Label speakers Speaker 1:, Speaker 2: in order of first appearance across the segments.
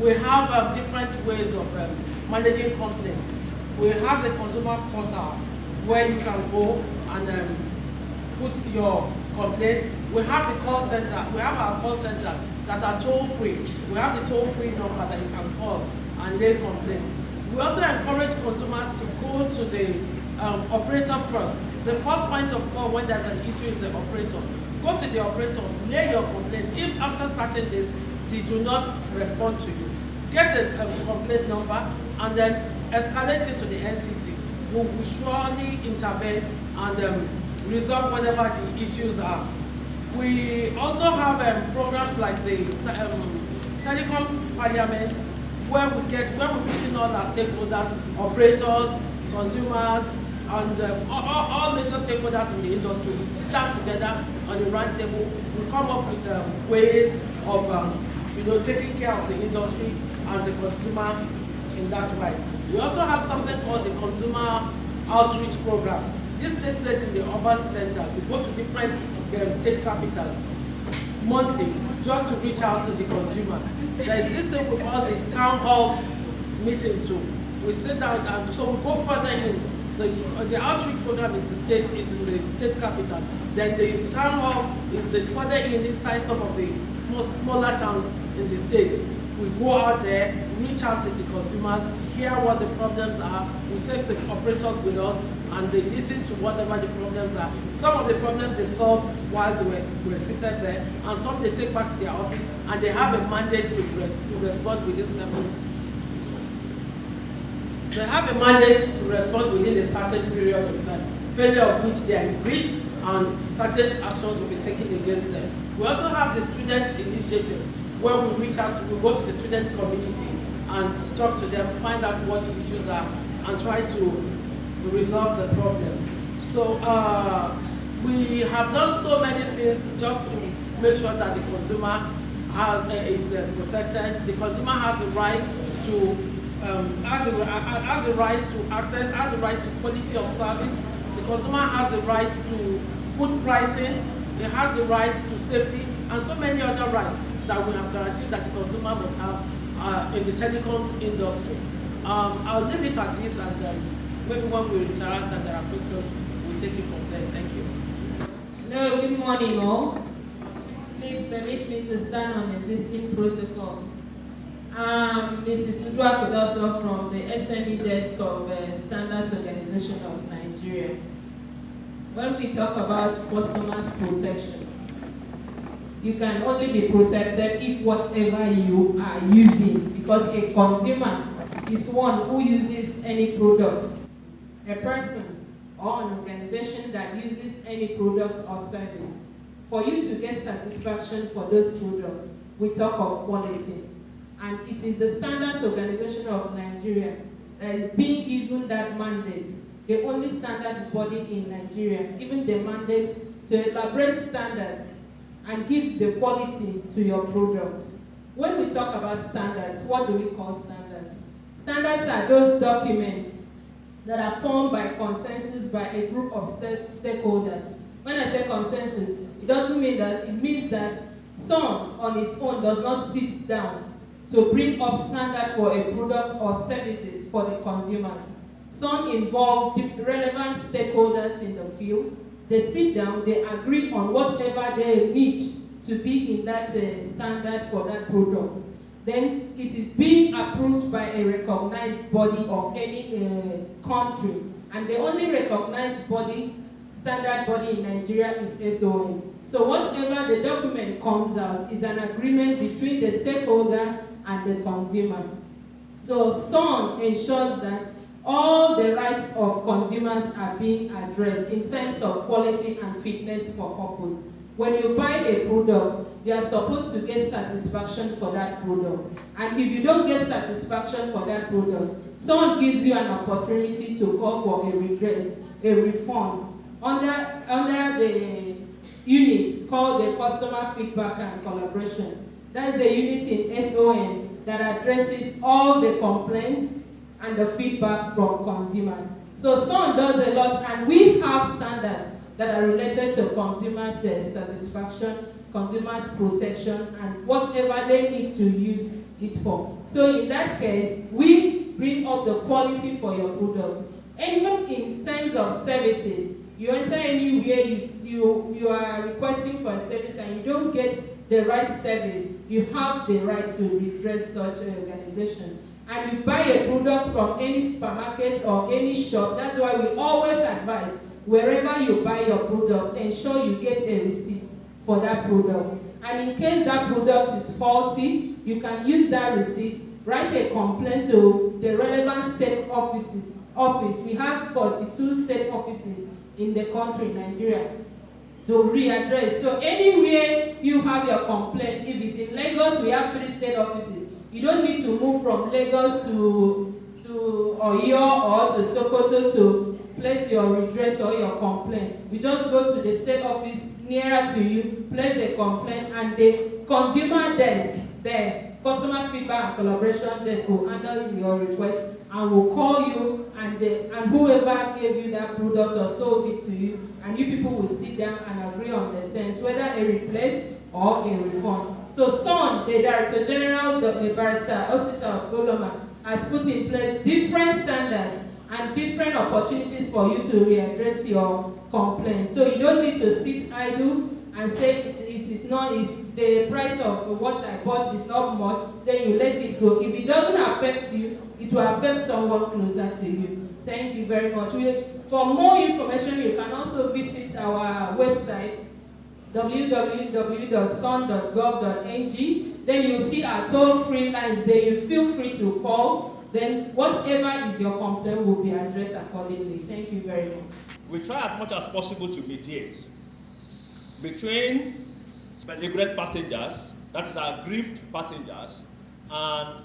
Speaker 1: We have different ways of managing complaints. We have the consumer portal where you can go and put your complaint. We have the call center. We have our call centers that are toll-free. We have the toll-free number that you can call and lay complaint. We also encourage consumers to go to the operator first. The first point of call when there's an issue is the operator. Go to the operator, lay your complaint. If after certain days they do not respond to you, get a complaint number and then escalate it to the NCC. We will surely intervene and resolve whatever the issues are. We also have programs like the Telecoms Parliament, where we put in all our stakeholders, operators, consumers, and all major stakeholders in the industry. We sit down together on the round table. We come up with ways of taking care of the industry and the consumer in that way. We also have something called the Consumer Outreach Program. This takes place in the urban centers. We go to different state capitals monthly just to reach out to the consumers. There is this thing we call the town hall meeting too. We sit down and so we go further in. The outreach program is in the state capital. Then the town hall is further inside some of the smaller towns in the state. We go out there, reach out to the consumers, hear what the problems are. We take the operators with us and they listen to whatever the problems are. Some of the problems they solve while they were seated there, and some they take back to their office and they have a mandate to respond within 7. They have a mandate to respond within a certain period of time, failure of which they are in breach and certain actions will be taken against them. We also have the student initiative where we reach out, we go to the student community and talk to them, find out what the issues are and try to resolve the problem. So we have done so many things just to make sure that the consumer is protected. The consumer has a right to has a right to access, has a right to quality of service. The consumer has a right to good pricing. It has a right to safety and so many other rights that we have guaranteed that the consumer must have in the telecoms industry. I'll leave it at this and maybe when we interact and there are questions, we'll take it from there. Thank you.
Speaker 2: Hello, good morning all. Please permit me to stand on existing protocol. Mrs. Udwa Kudoso from the SME desk of Standards Organization of Nigeria. When we talk about customers' protection, you can only be protected if whatever you are using, because a consumer is one who uses any product. A person or an organization that uses any product or service. For you to get satisfaction for those products, we talk of quality. And it is the Standards Organization of Nigeria that is being given that mandate, the only standards body in Nigeria, given the mandate to elaborate standards and give the quality to your products. When we talk about standards, what do we call standards? Standards are those documents that are formed by consensus by a group of stakeholders. When I say consensus, it doesn't mean that, it means that some on its own does not sit down to bring up standard for a product or services for the consumers. Some involve the relevant stakeholders in the field. They sit down, they agree on whatever they need to be in that standard for that product. Then it is being approved by a recognized body of any country. And the only recognized body, standard body in Nigeria is SON. So whatever the document comes out is an agreement between the stakeholder and the consumer. So SON ensures that all the rights of consumers are being addressed in terms of quality and fitness for purpose. When you buy a product, you are supposed to get satisfaction for that product. And if you don't get satisfaction for that product, SON gives you an opportunity to call for a redress, a refund, under the unit called the Customer Feedback and Collaboration. That is a unit in SON that addresses all the complaints and the feedback from consumers. So SON does a lot, and we have standards that are related to consumers' satisfaction, consumers' protection, and whatever they need to use it for. So in that case, we bring up the quality for your product. And even in terms of services, you enter anywhere, you are requesting for a service and you don't get the right service, you have the right to redress such an organization. And you buy a product from any supermarket or any shop, that's why we always advise, wherever you buy your product, ensure you get a receipt for that product. And in case that product is faulty, you can use that receipt, write a complaint to the relevant state office. We have 42 state offices in the country, Nigeria, to readdress. So anywhere you have your complaint, if it's in Lagos, we have 3 state offices. You don't need to move from Lagos to Oyo or to Sokoto to place your redress or your complaint. You just go to the state office nearer to you, place the complaint, and the consumer desk there, customer feedback and collaboration desk, will handle your request and will call you, and whoever gave you that product or sold it to you, and you people will sit down and agree on the terms, whether a replace or a refund. So SON, the Director General, the Barrister Osita Goloma, has put in place different standards and different opportunities for you to readdress your complaint. So you don't need to sit idle and say the price of what I bought is not much, then you let it go. If it doesn't affect you, it will affect someone closer to you. Thank you very much. For more information, you can also visit our website, www.son.gov.ng. Then you'll see our toll-free lines there. You feel free to call. Then whatever is your complaint will be addressed accordingly. Thank you very much.
Speaker 3: We try as much as possible to mediate between belligerent passengers, that is our aggrieved passengers, and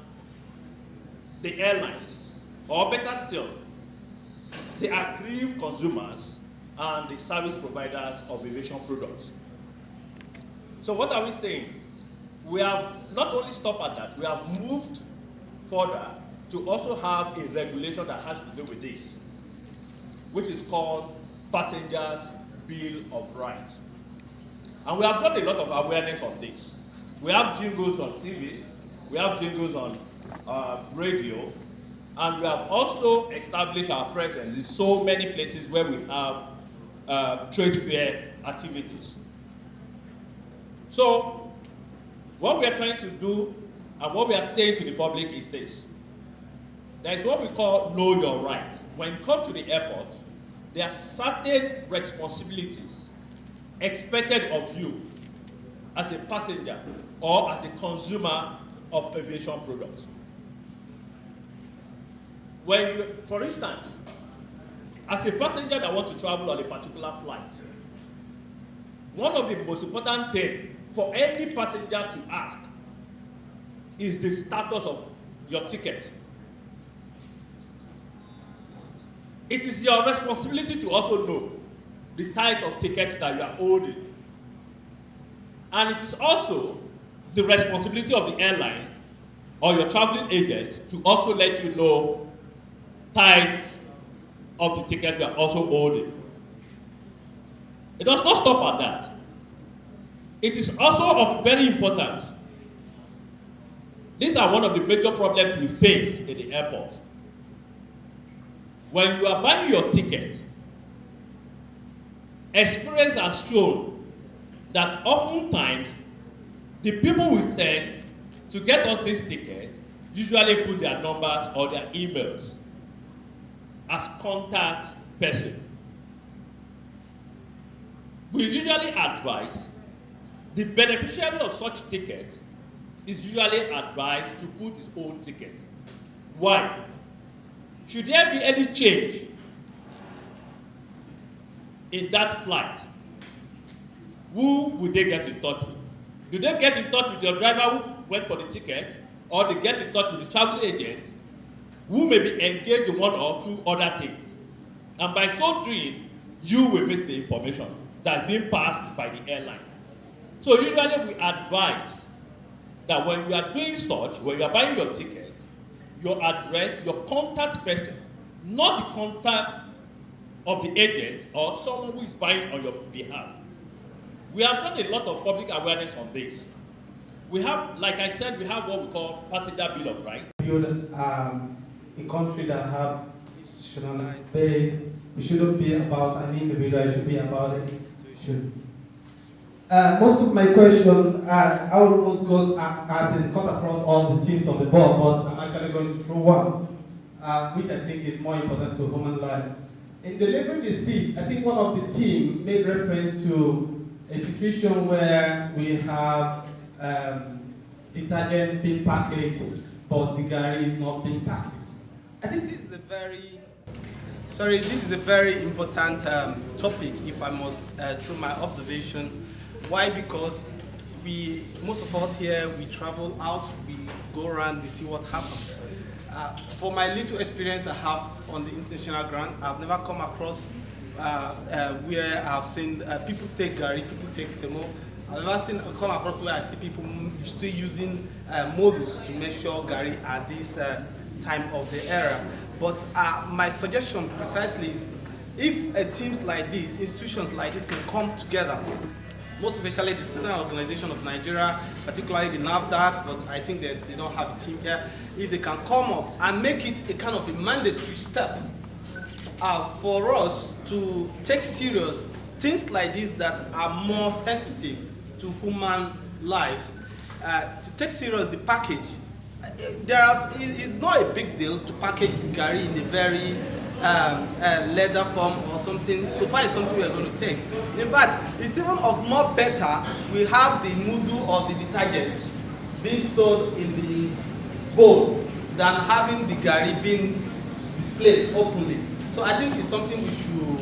Speaker 3: the airlines, or better still, the aggrieved consumers and the service providers of aviation products. So what are we saying? We have not only stopped at that, we have moved further to also have a regulation that has to do with this, which is called Passengers Bill of Rights. And we have got a lot of awareness on this. We have jingles on TV, we have jingles on radio, and we have also established our presence in so many places where we have trade fair activities. So, what we are trying to do and what we are saying to the public is this. There is what we call know your rights. When you come to the airport, there are certain responsibilities expected of you as a passenger or as a consumer of aviation products. When you, for instance, as a passenger that wants to travel on a particular flight, one of the most important things for any passenger to ask is the status of your ticket. It is your responsibility to also know the type of ticket that you are holding. And it is also the responsibility of the airline or your traveling agent to also let you know types of the ticket you are also holding. It does not stop at that. It is also of very importance. These are one of the major problems we face in the airport. When you are buying your ticket, experience has shown that oftentimes the people we send to get us this ticket usually put their numbers or their emails as contact person. We usually advise the beneficiary of such ticket is usually advised to put his own ticket. Why? Should there be any change in that flight, who would they get in touch with? Do they get in touch with your driver who went for the ticket, or they get in touch with the travel agent who may be engaged in one or two other things? And by so doing, you will miss the information that's being passed by the airline. So usually we advise that when you are doing such, when you are buying your ticket, your address, your contact person, not the contact of the agent or someone who is buying on your behalf. We have done a lot of public awareness on this. We have, like I said, we have what we call passenger bill of rights.
Speaker 4: Build a country that have institutional base. It shouldn't be about an individual, it should be about an institution. Most of my question, I will almost go as in cut across all the teams on the board, but I'm actually going to throw one, which I think is more important to human life. In delivering the speech, I think one of the team made reference to a situation where we have detergent being packaged, but the gari is not being packaged.
Speaker 5: I think this is a very important topic, if I must through my observation. Why? Because most of us here, we travel out, we go around, we see what happens. For my little experience I have on the international ground, I've never come across where I've seen people take gari, people take semo. I've never come across where I see people still using models to measure gari at this time of the era. But my suggestion precisely is, if teams like this, institutions like this can come together, most especially the Student Organization of Nigeria, particularly the NAFDAC, but I think that they don't have a team here, if they can come up and make it a kind of a mandatory step for us to take serious things like this that are more sensitive to human life, to take serious the package. It's not a big deal to package gari in a very leather form or something. So far it's something we're going to take. In fact, it's even of more better, we have the mudu of the detergent being sold in the bowl than having the gari being displayed openly. So I think it's something we should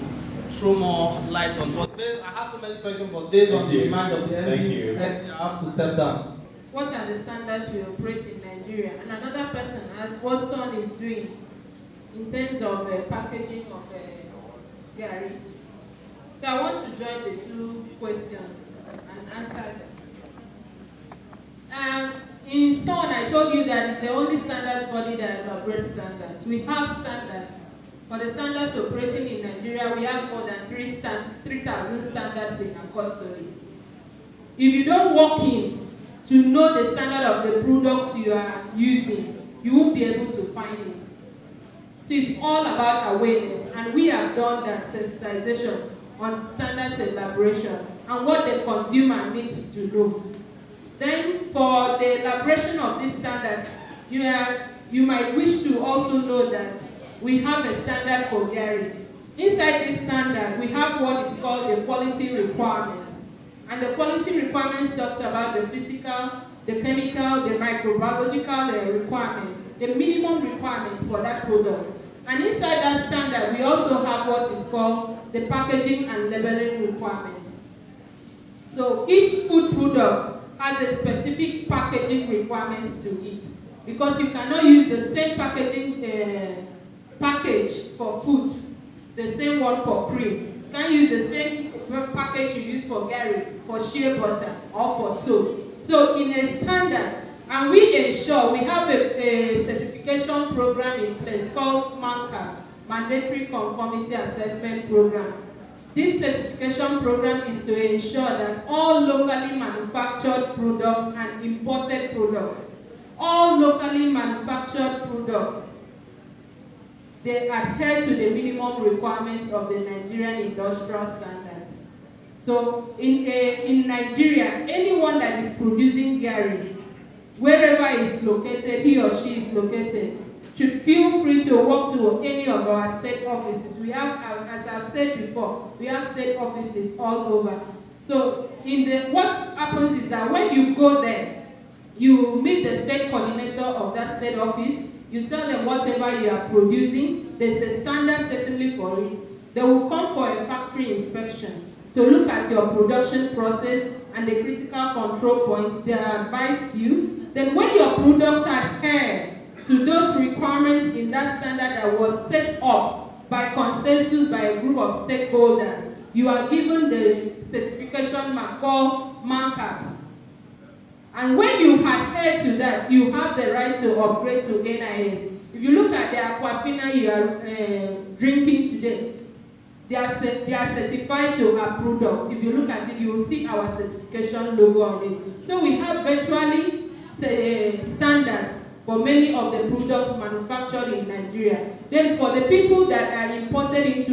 Speaker 5: throw more light on. But I have so many questions, but based on the demand of the MD, I have to step down.
Speaker 2: What are the standards we operate in Nigeria? And another person asked what Son is doing in terms of packaging of gari. So I want to join the two questions and answer them. In Son, I told you that it's the only standards body that operates standards. We have standards. For the standards operating in Nigeria, we have more than 3,000 standards in our custody. If you don't walk in to know the standard of the product you are using, you won't be able to find it. So it's all about awareness, and we have done that sensitization on standards elaboration and what the consumer needs to know. Then for the elaboration of these standards, you might wish to also know that we have a standard for gari. Inside this standard, we have what is called the quality requirements. And the quality requirements talks about the physical, the chemical, the microbiological requirements, the minimum requirements for that product. And inside that standard, we also have what is called the packaging and labeling requirements. So each food product has a specific packaging requirements to it, because you cannot use the same packaging package for food, the same one for cream. You can't use the same package you use for gari, for shea butter, or for soap. So in a standard, and we ensure we have a certification program in place called MANCA, Mandatory Conformity Assessment Program. This certification program is to ensure that all locally manufactured products and imported products, all locally manufactured products, they adhere to the minimum requirements of the Nigerian industrial standards. So in Nigeria, anyone that is producing gari, wherever is located, he or she is located, should feel free to walk to any of our state offices. We have, as I've said before, we have state offices all over. So what happens is that when you go there, you meet the state coordinator of that state office, you tell them whatever you are producing, there's a standard certainly for it. They will come for a factory inspection to look at your production process and the critical control points. They advise you. Then when your products adhere to those requirements in that standard that was set up by consensus by a group of stakeholders, you are given the certification mark called MANCA. And when you adhere to that, you have the right to upgrade to NIS. If you look at the Aquafina you are drinking today, they are certified to our product. If you look at it, you will see our certification logo on it. So we have virtually standards for many of the products manufactured in Nigeria. Then for the people that are importing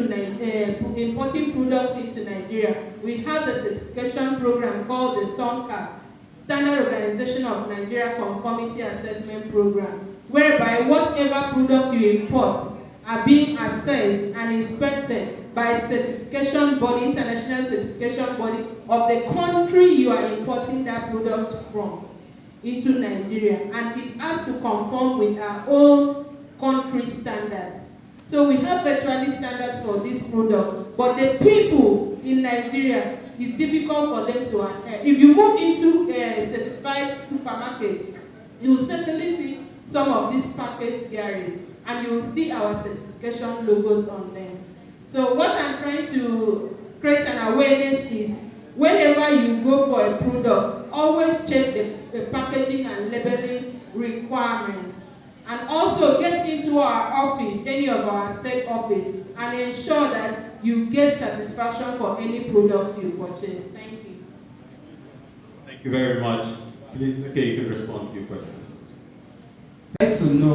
Speaker 2: products into Nigeria, we have the certification program called the SONCA, Standard Organization of Nigeria Conformity Assessment Program, whereby whatever product you import are being assessed and inspected by a certification body, international certification body of the country you are importing that product from into Nigeria, and it has to conform with our own country standards. So we have virtually standards for this product, but the people in Nigeria, it's difficult for them to, if you move into certified supermarkets, you will certainly see some of these packaged dairies, and you will see our certification logos on them. So what I'm trying to create an awareness is, whenever you go for a product, always check the packaging and labeling requirements. And also get into our office, any of our state office, and ensure that you get satisfaction for any products you purchase. Thank you.
Speaker 6: Thank you very much. Please, okay, you can respond to your question.
Speaker 7: I'd like to know,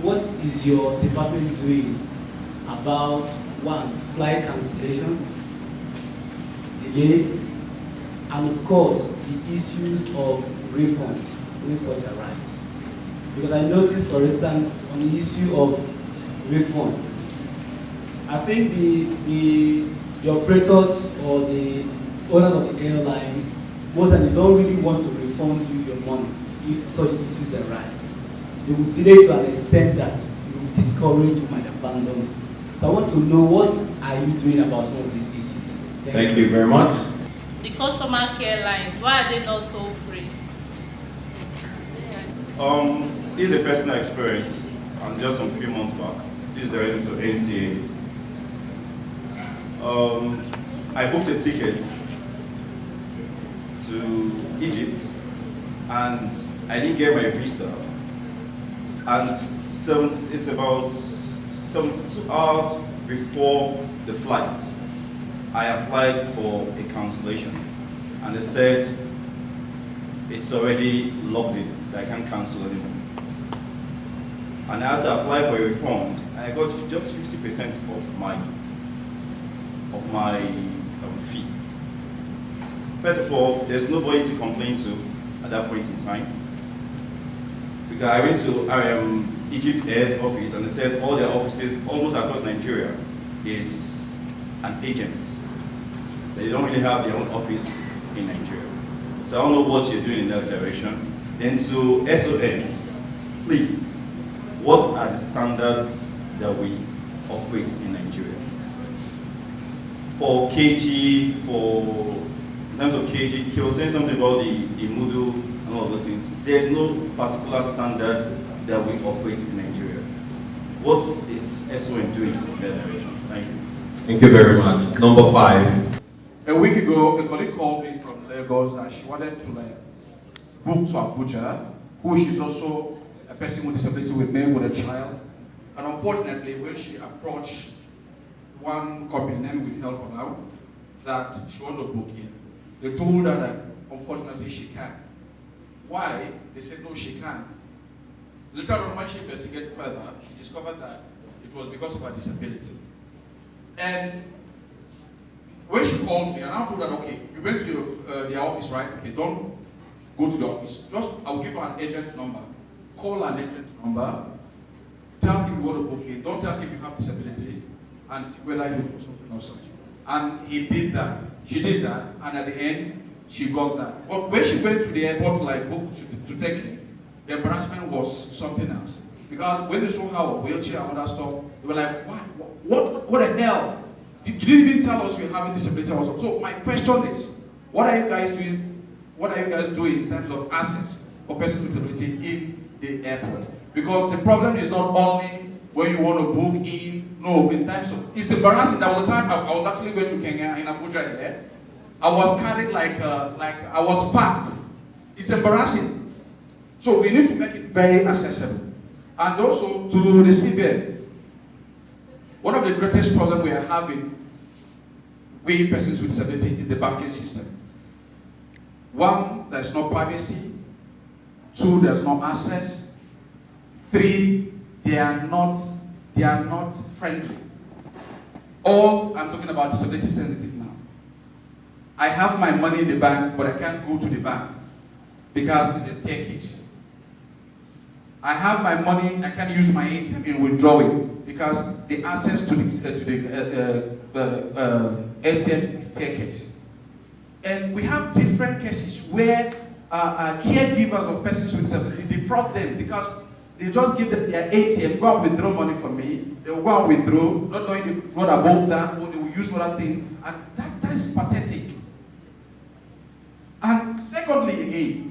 Speaker 7: what is your department doing about, one, flight cancellations, delays, and of course, the issues of refund when such arise? Because I noticed, for instance, on the issue of refund, I think the operators or the owners of the airline, most of them don't really want to refund you your money if such issues arise. They will delay to an extent that you will discourage, you might abandon it. So I want to know, what are you doing about some of these issues?
Speaker 6: Thank you very much.
Speaker 8: The customer care lines, why are they not toll free?
Speaker 9: This is a personal experience, and just some few months back. This is related to ACA. I booked a ticket to Egypt, and I didn't get my visa. And it's about 72 hours before the flight, I applied for a cancellation, and they said it's already logged in, I can't cancel anything. And I had to apply for a refund, and I got just 50% of my fee. First of all, there's nobody to complain to at that point in time, because I went to Egypt Air's office, and they said all their offices almost across Nigeria is an agent. They don't really have their own office in Nigeria. So I don't know what you're doing in that direction. Then to SON, please, what are the standards that we operate in Nigeria? For KG, in terms of KG, he was saying something about the Moodle and all of those things. There's no particular standard that we operate in Nigeria. What is SON doing in that direction? Thank you.
Speaker 6: Thank you very much. Number 5.
Speaker 10: A week ago, a colleague called me from Lagos that she wanted to book to Abuja, who she's also a person with disability with me, with a child. And unfortunately, when she approached one company, name withheld for now, that she wanted to book in, they told her that unfortunately she can't. Why? They said no, she can't. Later on, when she investigated further, she discovered that it was because of her disability. And when she called me, and I told her, okay, you went to their office, right? Okay, don't go to the office. Just, I'll give her an agent's number. Call an agent's number. Tell him you want to book in. Don't tell him you have disability, and see whether he will do something or such. And he did that. She did that, and at the end, she got that. But when she went to the airport to book to take it, the embarrassment was something else. Because when they saw her wheelchair and other stuff, they were like, what the hell? You didn't even tell us you're having disability or something. So my question is, what are you guys doing? What are you guys doing in terms of access for persons with disability in the airport? Because the problem is not only when you want to book in, no, in terms of, it's embarrassing. There was a time I was actually going to Kenya in Abuja here. I was carried like I was packed. It's embarrassing. So we need to make it very accessible. And also to the CBN. One of the greatest problems we are having we persons with disability is the banking system. One, there's no privacy. Two, there's no access. Three, they are not friendly. All, I'm talking about disability sensitive now. I have my money in the bank, but I can't go to the bank because it's a staircase. I have my money, I can't use my ATM in withdrawing because the access to the ATM is staircase. And we have different cases where caregivers of persons with disability defraud them because they just give them their ATM, go and withdraw money from me, they will go and withdraw, not knowing they withdraw above that, or they will use other thing, and that is pathetic. And secondly, again,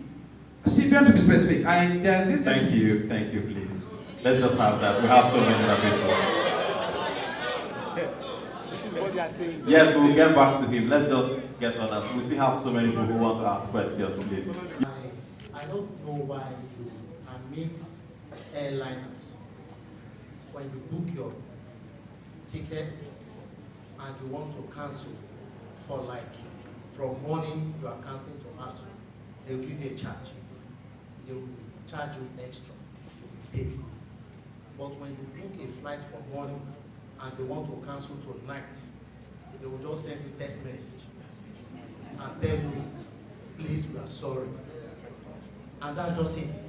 Speaker 10: CBN to be specific, there's this.
Speaker 6: Thank you, please. Let's just have that. We have so many other people.
Speaker 11: This is what you are saying.
Speaker 6: Yes, we'll get back to him. Let's just get on that. We still have so many people who want to ask questions, please.
Speaker 11: I don't know why you admit airliners when you book your ticket and you want to cancel for from morning you are canceling to afternoon, they will give you a charge. They will charge you extra. You pay. But when you book a flight for morning and they want to cancel to night, they will just send you a text message and tell you, please, we are sorry. And that's just it.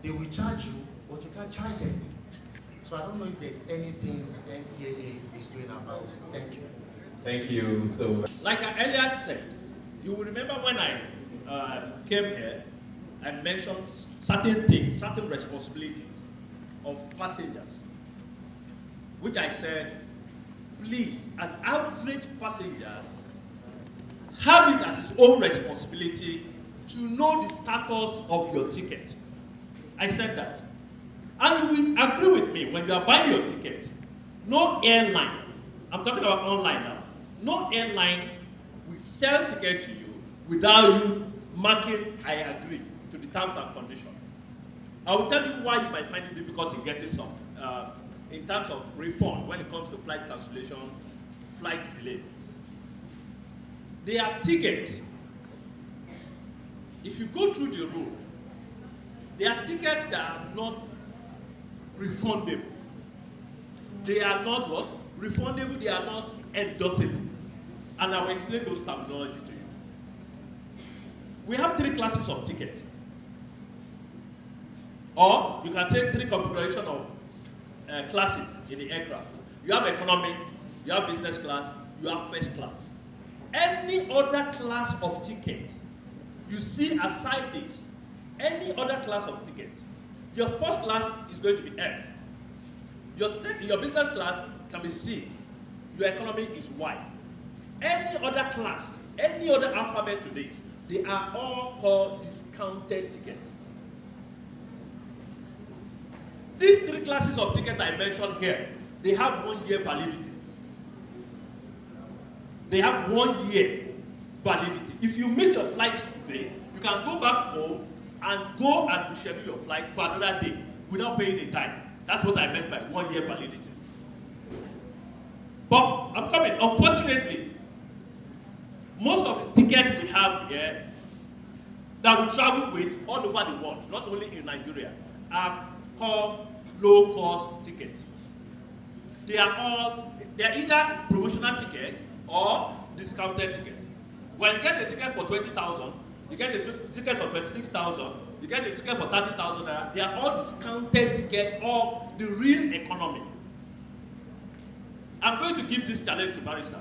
Speaker 11: They will charge you, but you can't charge them. So I don't know if there's anything NCAA is doing about it. Thank you.
Speaker 6: Thank you. So,
Speaker 3: like I earlier said, you will remember when I came here, I mentioned certain things, certain responsibilities of passengers, which I said, please, an average passenger have it as his own responsibility to know the status of your ticket. I said that. And you will agree with me, when you are buying your ticket, no airline, I'm talking about online now, no airline will sell ticket to you without you marking, I agree, to the terms and conditions. I will tell you why you might find it difficult in getting some, in terms of refund when it comes to flight cancellation, flight delay. They are tickets. If you go through the rule, they are tickets that are not refundable. They are not what? Refundable, they are not endorsable. And I will explain those terminology to you. We have three classes of tickets. Or you can say three configurations of classes in the aircraft. You have economy, you have business class, you have first class. Any other class of ticket you see aside this, any other class of tickets, your first class is going to be F. Your business class can be C. Your economy is Y. Any other class, any other alphabet to this, they are all called discounted tickets. These three classes of tickets I mentioned here, they have 1 year validity. They have 1 year validity. If you miss your flight today, you can go back home and go and reschedule your flight for another day without paying a dime. That's what I meant by 1 year validity. But I'm coming. Unfortunately, most of the tickets we have here that we travel with all over the world, not only in Nigeria, are called low-cost tickets. They are either promotional tickets or discounted tickets. When you get a ticket for 20,000, you get a ticket for 26,000, you get a ticket for 30,000. They are all discounted tickets of the real economy. I'm going to give this challenge to Barrister.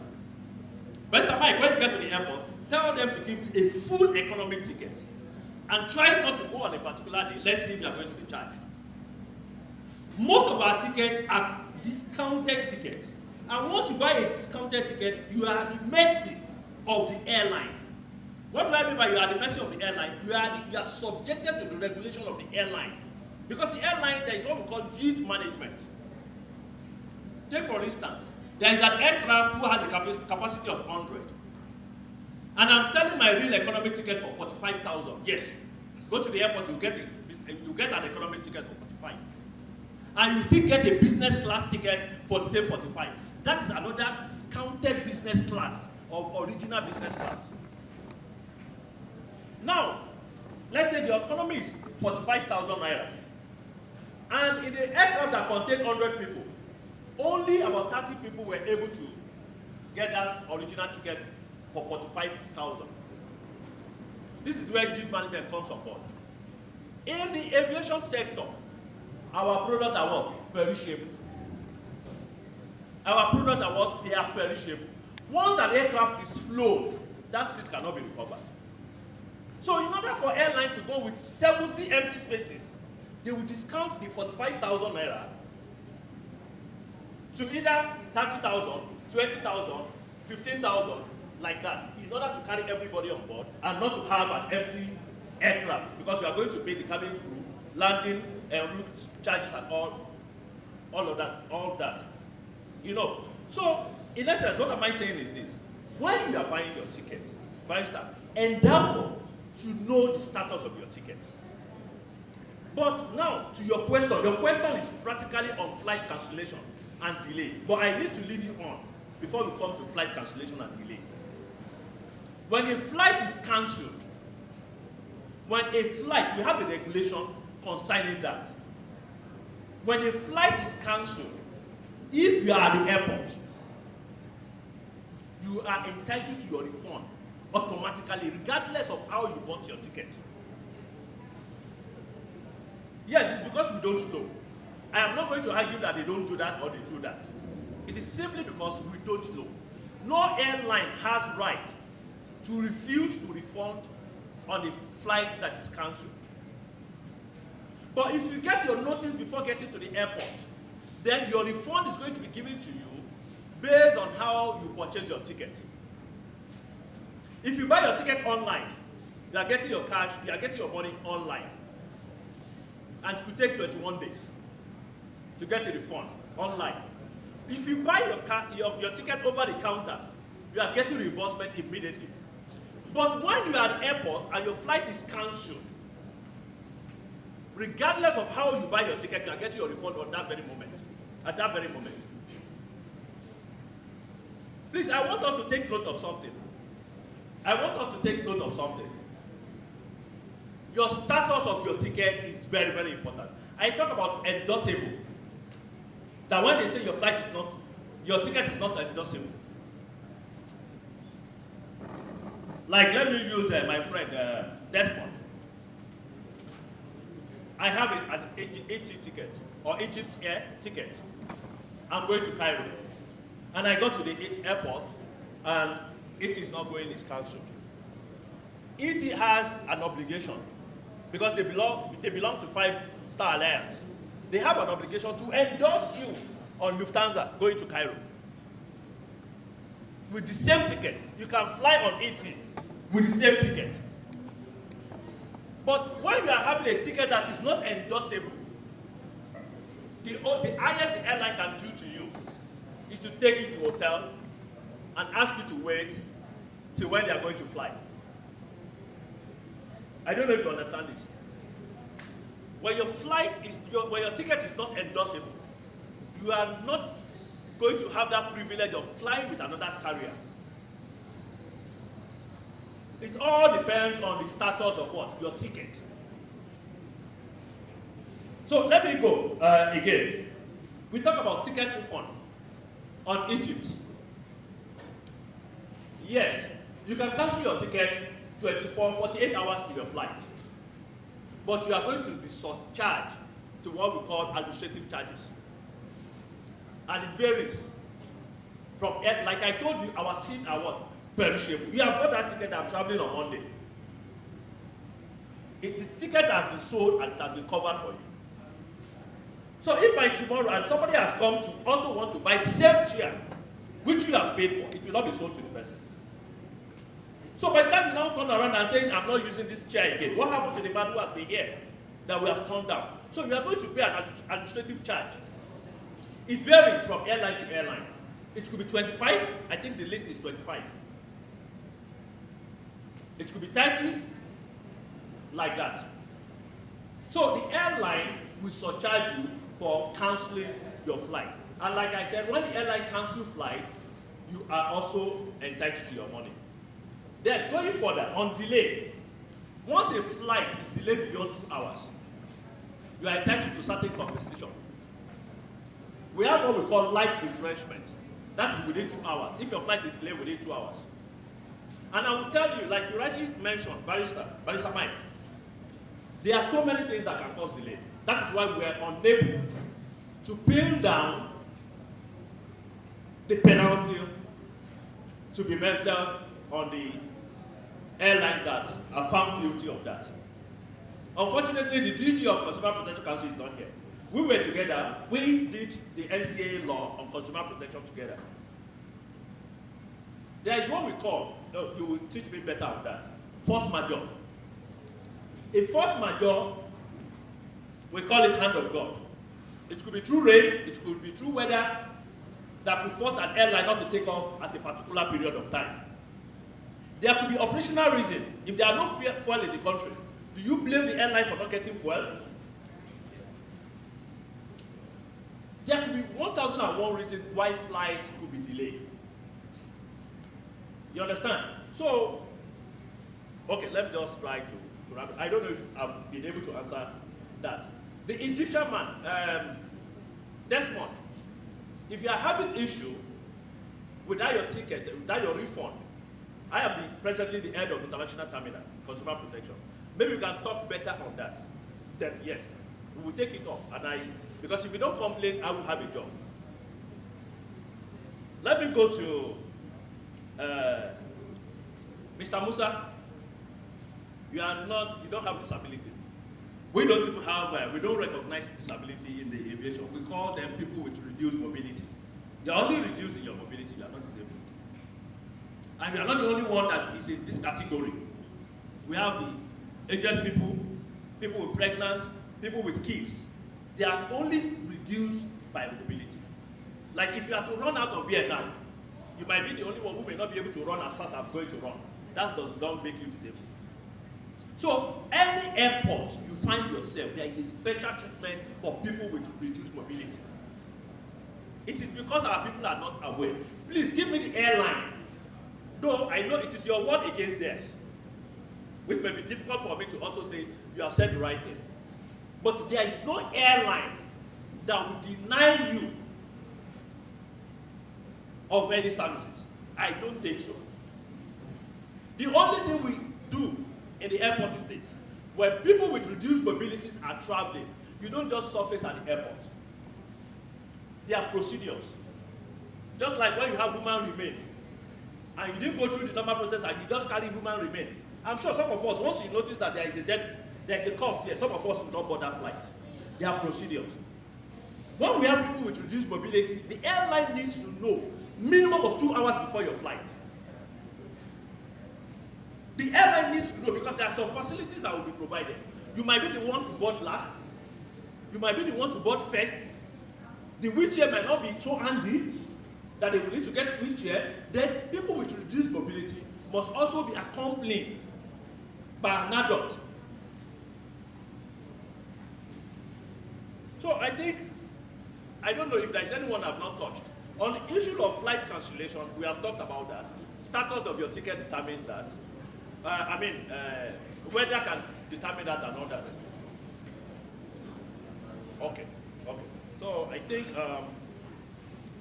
Speaker 3: Barrister Mike, when you get to the airport, tell them to give you a full economic ticket and try not to go on a particular day. Let's see if you are going to be charged. Most of our tickets are discounted tickets. And once you buy a discounted ticket, you are at the mercy of the airline. What do I mean by you are at the mercy of the airline? You are subjected to the regulation of the airline. Because the airline, there is what we call yield management. Take for instance, there is an aircraft who has a capacity of 100. And I'm selling my real economic ticket for 45,000. Yes. Go to the airport, you get an economic ticket for 45. And you still get a business class ticket for the same 45. That is another discounted business class of original business class. Now, let's say the economy is 45,000 naira. And in the aircraft that contained 100 people, only about 30 people were able to get that original ticket for 45,000. This is where yield management comes on board. In the aviation sector, our products are what? Perishable. Our products are what? They are perishable. Once an aircraft is flown, that seat cannot be recovered. So in order for airline to go with 70 empty spaces, they will discount the 45,000 naira to either 30,000, 20,000, 15,000, like that, in order to carry everybody on board and not to have an empty aircraft, because you are going to pay the cabin crew, landing and route charges and all of that, all that. You know. So, in essence, what am I saying is this: when you are buying your ticket, for instance, endeavor to know the status of your ticket. But now, to your question is practically on flight cancellation and delay. But I need to lead you on before we come to flight cancellation and delay. When a flight is cancelled, we have a regulation concerning that. When a flight is cancelled, if you are at the airport, you are entitled to your refund automatically, regardless of how you bought your ticket. Yes, it's because we don't know. I am not going to argue that they don't do that or they do that. It is simply because we don't know. No airline has right to refuse to refund on a flight that is cancelled. But if you get your notice before getting to the airport, then your refund is going to be given to you based on how you purchase your ticket. If you buy your ticket online, you are getting your cash, you are getting your money online. And it could take 21 days to get a refund online. If you buy your ticket over the counter, you are getting reimbursement immediately. But when you are at the airport and your flight is cancelled, regardless of how you buy your ticket, you are getting your refund on that very moment. At that very moment. Please, I want us to take note of something. Your status of your ticket is very, very important. I talk about endorsable. That when they say your ticket is not endorsable. Like, let me use my friend Desmond. I have an ET ticket, or Egypt Air ticket. I'm going to Cairo. And I go to the airport, and it is not going, it's cancelled. ET has an obligation, because they belong to 5-Star Alliance. They have an obligation to endorse you on Lufthansa going to Cairo. With the same ticket, you can fly on ET with the same ticket. But when you are having a ticket that is not endorsable, the highest the airline can do to you is to take you to a hotel and ask you to wait till when they are going to fly. I don't know if you understand this. When your ticket is not endorsable, you are not going to have that privilege of flying with another carrier. It all depends on the status of what? Your ticket. So let me go again. We talk about ticket refund on Egypt. Yes, you can cancel your ticket 48 hours to your flight. But you are going to be surcharged to what we call administrative charges. And it varies. Like I told you, our seats are what? Perishable. You have got that ticket, I'm traveling on Monday. The ticket has been sold and it has been covered for you. So if by tomorrow and somebody has come to also want to buy the same chair, which you have paid for, it will not be sold to the person. So by the time you now turn around and say, I'm not using this chair again, what happened to the man who has been here that we have turned down? So you are going to pay an administrative charge. It varies from airline to airline. It could be 25, I think the list is 25. It could be 30, like that. So the airline will surcharge you for cancelling your flight. And like I said, when the airline cancels flight, you are also entitled to your money. Then going further, on delay, once a flight is delayed beyond 2 hours, you are entitled to certain compensation. We have what we call light refreshment. That is within 2 hours, if your flight is delayed within 2 hours. And I will tell you, like you rightly mentioned, Barrister Mike, there are so many things that can cause delay. That is why we are unable to pin down the penalty to be meted on the airlines that are found guilty of that. Unfortunately, the DG of Consumer Protection Council is not here. We were together, we did the NCAA law on consumer protection together. There is what we call, you will teach me better on that, force majeure. A force majeure, we call it hand of God. It could be through rain, it could be through weather that could force an airline not to take off at a particular period of time. There could be operational reason. If there are no fuel in the country, do you blame the airline for not getting fuel? There could be 1,001 reasons why flights could be delayed. You understand? So, okay, let me just try to wrap it. I don't know if I've been able to answer that. The Egyptian man, Desmond, if you are having issue without your ticket, without your refund, I am presently the head of International Terminal, Consumer Protection. Maybe we can talk better on that. Then yes, we will take it off. Because if you don't complain, I will have a job. Let me go to Mr. Musa. You don't have disability. We don't even have, we don't recognize disability in the aviation. We call them people with reduced mobility. You're only reducing your mobility, you are not disabled. And we are not the only one that is in this category. We have the aged people, people with pregnant, people with kids. They are only reduced by mobility. Like if you are to run out of Vietnam, you might be the only one who may not be able to run as fast as I'm going to run. That don't make you disabled. So any airport you find yourself, there is a special treatment for people with reduced mobility. It is because our people are not aware. Please give me the airline. Though I know it is your word against theirs, which may be difficult for me to also say you have said the right thing. But there is no airline that will deny you of any services. I don't think so. The only thing we do in the airport is this. When people with reduced mobilities are traveling, you don't just surface at the airport. There are procedures. Just like when you have human remain, and you didn't go through the normal process and you just carry human remain. I'm sure some of us, once you notice that there is a corpse here, some of us will not board that flight. There are procedures. When we have people with reduced mobility, the airline needs to know minimum of 2 hours before your flight. The airline needs to know because there are some facilities that will be provided. You might be the one to board last. You might be the one to board first. The wheelchair might not be so handy that they will need to get wheelchair. Then people with reduced mobility must also be accompanied by an adult. So I think, I don't know if there is anyone I've not touched. On the issue of flight cancellation, we have talked about that. Status of your ticket determines that. Weather can determine that and all that. Okay. So I think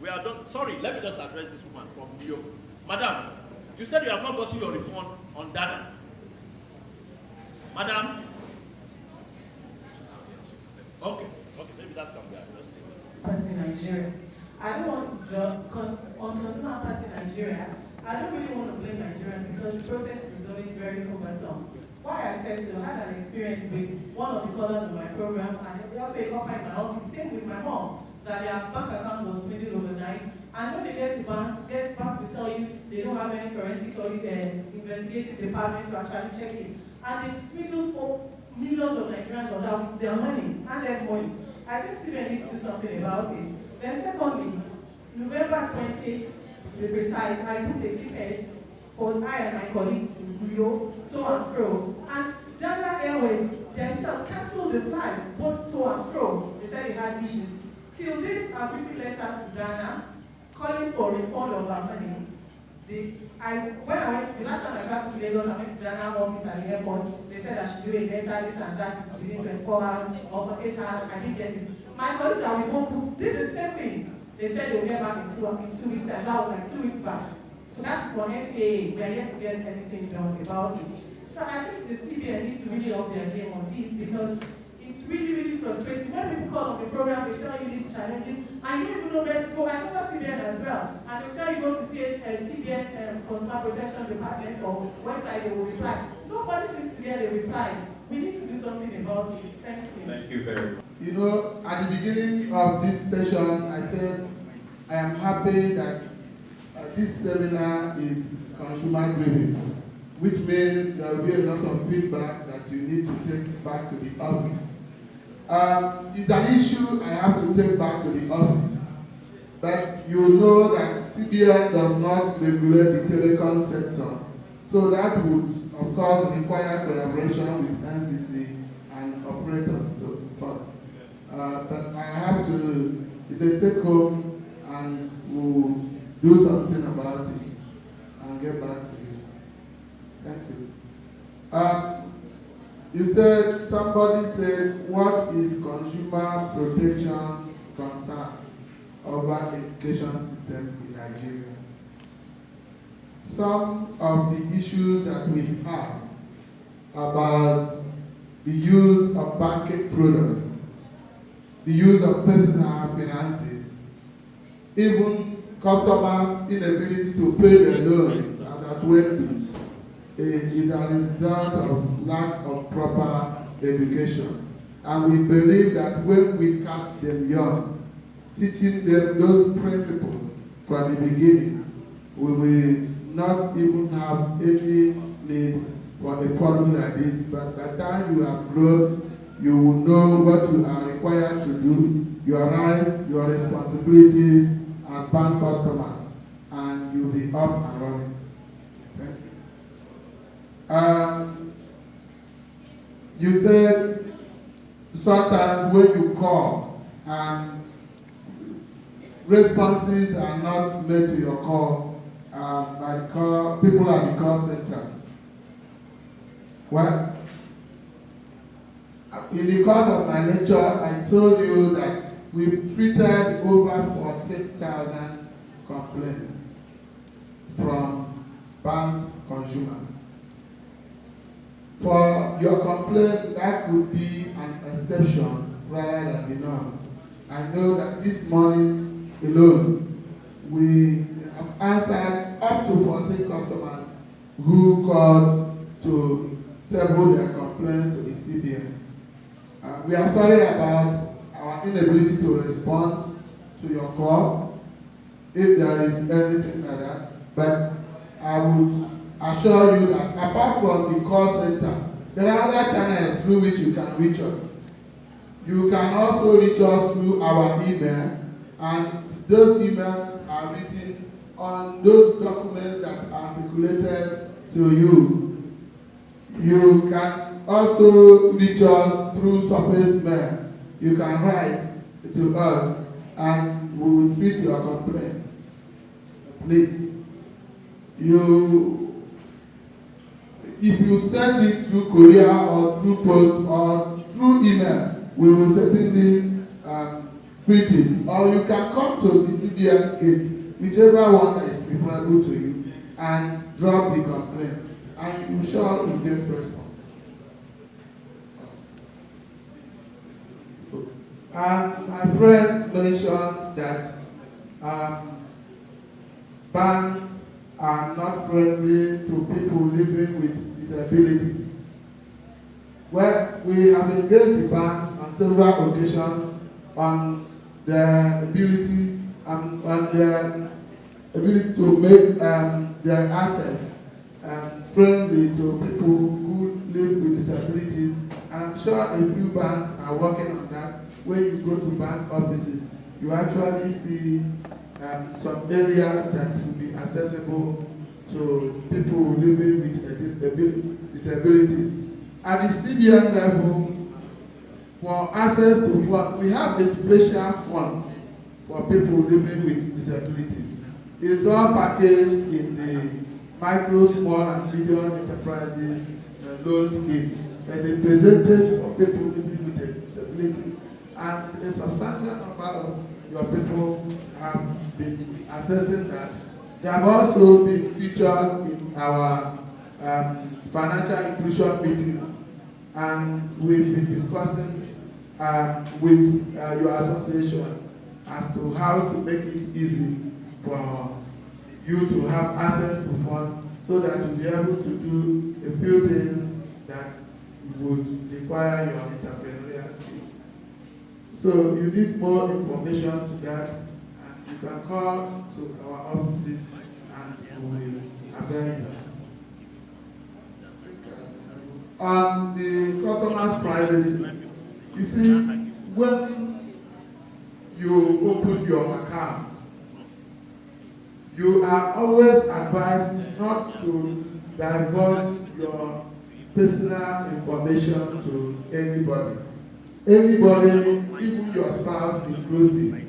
Speaker 3: we are done. Sorry, let me just address this woman from New York. Madam, you said you have not gotten your refund on data. Madam? Okay, maybe that can be addressed.
Speaker 12: Party Nigeria. I don't want on consumer party Nigeria. I don't really want to blame Nigerians because the process is always very cumbersome. Why I said so, I had an experience with one of the callers of my program, and they also accompanied my office, same with my mom, that their bank account was swindled overnight. And when they get to banks will tell you they don't have any forensic or investigative department to actually check it. And they've swindled millions of Nigerians on that with their money and their money. I think CBN needs to do something about it. Then secondly, November 28th, to be precise, I booked a ticket for I and my colleagues to Rio, to and fro. And Ghana Airways themselves cancelled the flight, both to and fro. They said they had issues. Till date, I've written letters to Ghana calling for refund of our money. The last time I traveled to Lagos, I went to Ghana office at the airport. They said I should do a letter, this and that, is within 24 hours or 48 hours. I didn't get it. My colleagues that we both did the same thing. They said they will get back in 2 weeks, and that was like 2 weeks back. So that is for SCA. We are yet to get anything done about it. So I think the CBN needs to really up their game on this, because it's really, really frustrating. When people call on the program, they tell you these challenges, and you don't even know where to go. I cover CBN as well. And they tell you go to CBN Consumer Protection Department or website, they will reply. Nobody seems to get a reply. We need to do something about it. Thank you.
Speaker 6: Thank you very much.
Speaker 4: You know, at the beginning of this session, I said I am happy that this seminar is consumer-driven, which means there will be a lot of feedback that you need to take back to the office. It's an issue I have to take back to the office. But you know that CBN does not regulate the telecom sector. So that would, of course, require collaboration with NCC and operators to first. But I have to, it's a take home, and we'll do something about it and get back to you. Thank you. You said, somebody said, what is consumer protection concern over education system in Nigeria? Some of the issues that we have about the use of banking products, the use of personal finances, even customers' inability to pay their loans as at when is a result of lack of proper education. And we believe that when we catch them young, teaching them those principles from the beginning, we will not even have any need for a forum like this. But by the time you have grown, you will know what you are required to do, your rights, your responsibilities as bank customers, and you'll be up and running. Thank you. You said sometimes when you call and responses are not made to your call, people at the call center. Well, in the course of my lecture, I told you that we've treated over 14,000 complaints from bank consumers. For your complaint, that would be an exception rather than the norm. I know that this morning alone, we have answered up to 14 customers who called to table their complaints to the CBN. We are sorry about our inability to respond to your call, if there is anything like that, but I would assure you that apart from the call center, there are other channels through which you can reach us. You can also reach us through our email, and those emails are written on those documents that are circulated to you. You can also reach us through surface mail. You can write to us and we will treat your complaint. Please, if you send it through courier or through post or through email, we will certainly treat it. Or you can come to the CBN gate, whichever one that is preferable to you, and drop the complaint. And you sure you get response. My friend mentioned that banks are not friendly to people living with disabilities. Well, we have engaged the banks on several occasions on their ability to make their access friendly to people who live with disabilities. And I'm sure a few banks are working on that. When you go to bank offices, you actually see some areas that will be accessible to people living with disabilities. At the CBN level,
Speaker 13: for access to fund, we have a special fund for people living with disabilities. It is all packaged in the micro, small, and medium enterprises loan scheme. There's a percentage for people living with disabilities, and a substantial number of your people have been accessing that. They have also been featured in our financial inclusion meetings, and we've been discussing with your association as to how to make it easy for you to have access to funds so that you'll be able to do a few things that would require your entrepreneurial skills. So you need more information to that, and you can call to our offices and we will avail you. On the customer's privacy, you see, when you open your account, you are always advised not to divulge your personal information to anybody. Anybody, even your spouse inclusive.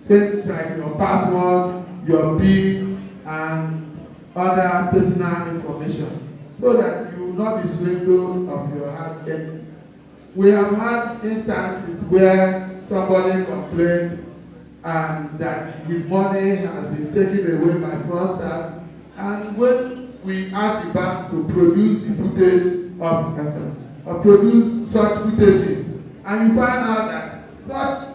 Speaker 13: Things like your password, your PIN, and other personal information, so that you will not be swindled of your hard earnings. We have had instances where somebody complained that his money has been taken away by fraudsters, and when we asked the bank to produce the footage or produce such footages, and you find out that such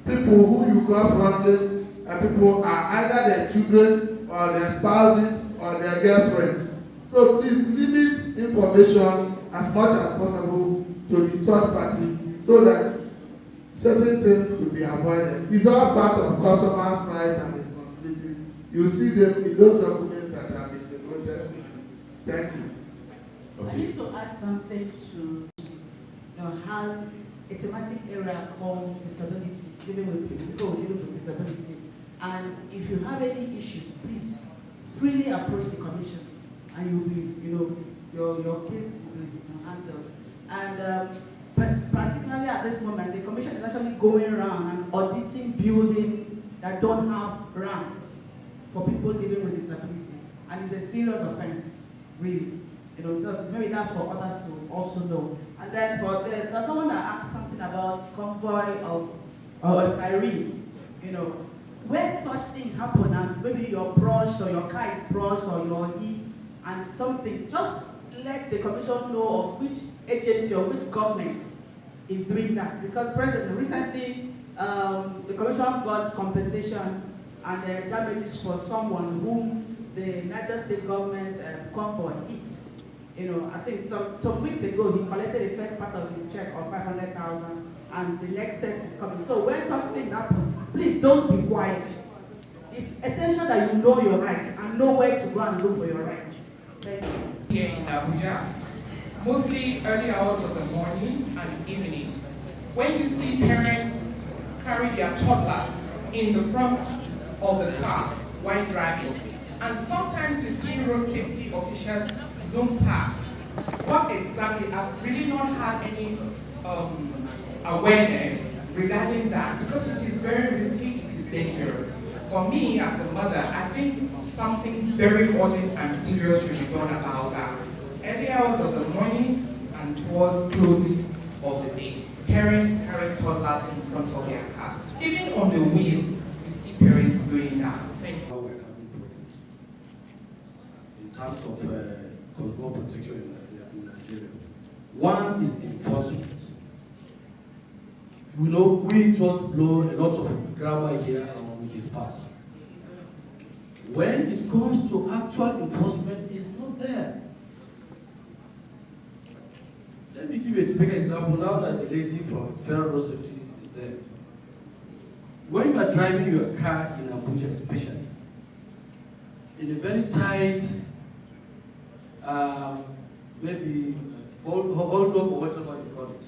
Speaker 13: people who you call fraudulent people are either their children or their spouses or their girlfriends. So please limit information as much as possible to the third party so that certain things could be avoided. It's all part of customers' rights and responsibilities. You see them in those documents that have been circulated. Thank you.
Speaker 14: I need to add something to has a thematic area called disability, dealing with people living with disability. And if you have any issue, please freely approach the commission, and you'll be, your case will be handled. And particularly at this moment, the commission is actually going around and auditing buildings that don't have ramps for people living with disability, and it's a serious offense, really. So maybe that's for others to also know. And then there's someone that asked something about convoy or a siren. Where such things happen, and maybe you're brushed or your car is brushed or you're hit and something, just let the commission know of which agency or which government is doing that. Because recently, the commission got compensation and damages for someone whom the Niger State government convoy hit. I think some weeks ago he collected the first part of his check of 500,000, and the next set is coming. So when such things happen, please don't be quiet. It's essential that you know your rights and know where to go and look for your rights. Thank you.
Speaker 15: Here in Abuja, mostly early hours of the morning and evenings, when you see parents carry their toddlers in the front of the car while driving, and sometimes you see road safety officials zoom past. What exactly? I've really not had any awareness regarding that, because it is very risky, it is dangerous. For me as a mother, I think something very urgent and serious should be done about that. Early hours of the morning and towards closing of the day, parents carry toddlers in front of their cars. Even on the wheel, you see parents doing that. Thank you.
Speaker 16: In terms of consumer protection in Nigeria. One is enforcement. We just blow a lot of grammar here and we disperse. When it comes to actual enforcement, it's not there. Let me give you a typical example now that the lady from Federal Road Safety is there. When you are driving your car in Abuja especially, in a very tight maybe hold up or whatever you call it.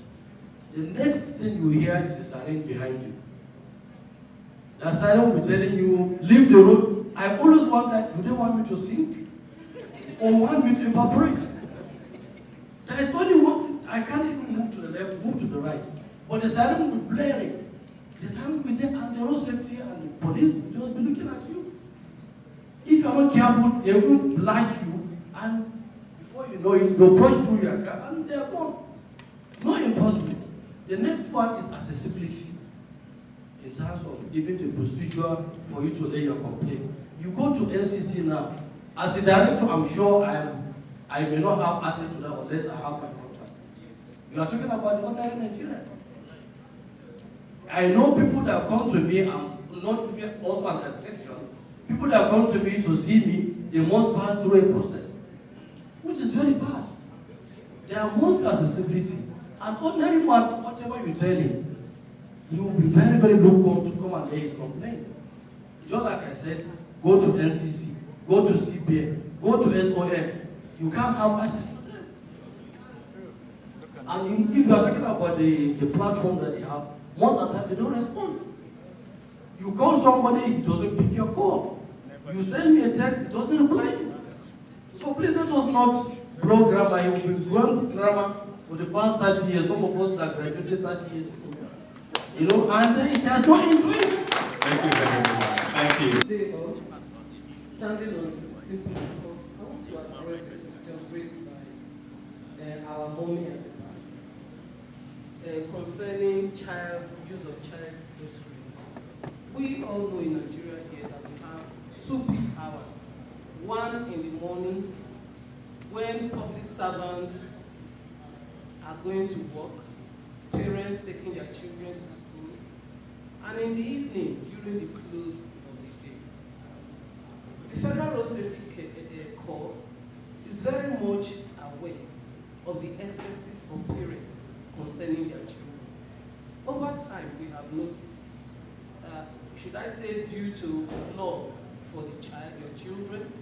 Speaker 16: The next thing you hear is a siren behind you. That siren will be telling you, leave the road. I always wonder, do they want me to sink? Or want me to evaporate? There is only one thing. I can't even move to the left, move to the right. But the siren will be blaring. The siren will be there, and the road safety and the police will just be looking at you. If you are not careful, they will blind you, and before you know it, they'll push through your car, and they are gone. No enforcement. The next one is accessibility. In terms of even the procedure for you to lay your complaint. You go to NCC now. As a director, I'm sure I may not have access to that unless I have my contract. You are talking about the ordinary Nigeria. I know people that come to me, and not even also an exception, people that come to me to see me, they must pass through a process, which is very bad. There must be accessibility. And ordinary man, whatever you tell him, he will be very, very lukewarm to come and lay his complaint. Just like I said, go to NCC, go to CBN, go to SON. You can't have access to them. And if you are talking about the platform that they have, most of the time they don't respond. You call somebody, he doesn't pick your call. You send me a text, he doesn't reply you. So please let us not blow grammar. You will be going grammar for the past 30 years. Some of us that graduated 30 years ago. You know, and it has no interest.
Speaker 6: Thank you very much. Thank you.
Speaker 17: Today, standing on existing protocols, I want to address a question raised by our mommy at the back concerning use of child screens. We all know in Nigeria here that we have 2 peak hours. One in the morning when public servants are going to work, parents taking their children to school, and in the evening during the close of the day. The Federal Road Safety Corps is very much aware of the excesses of parents concerning their children. Over time, we have noticed, should I say due to love for the child, your children,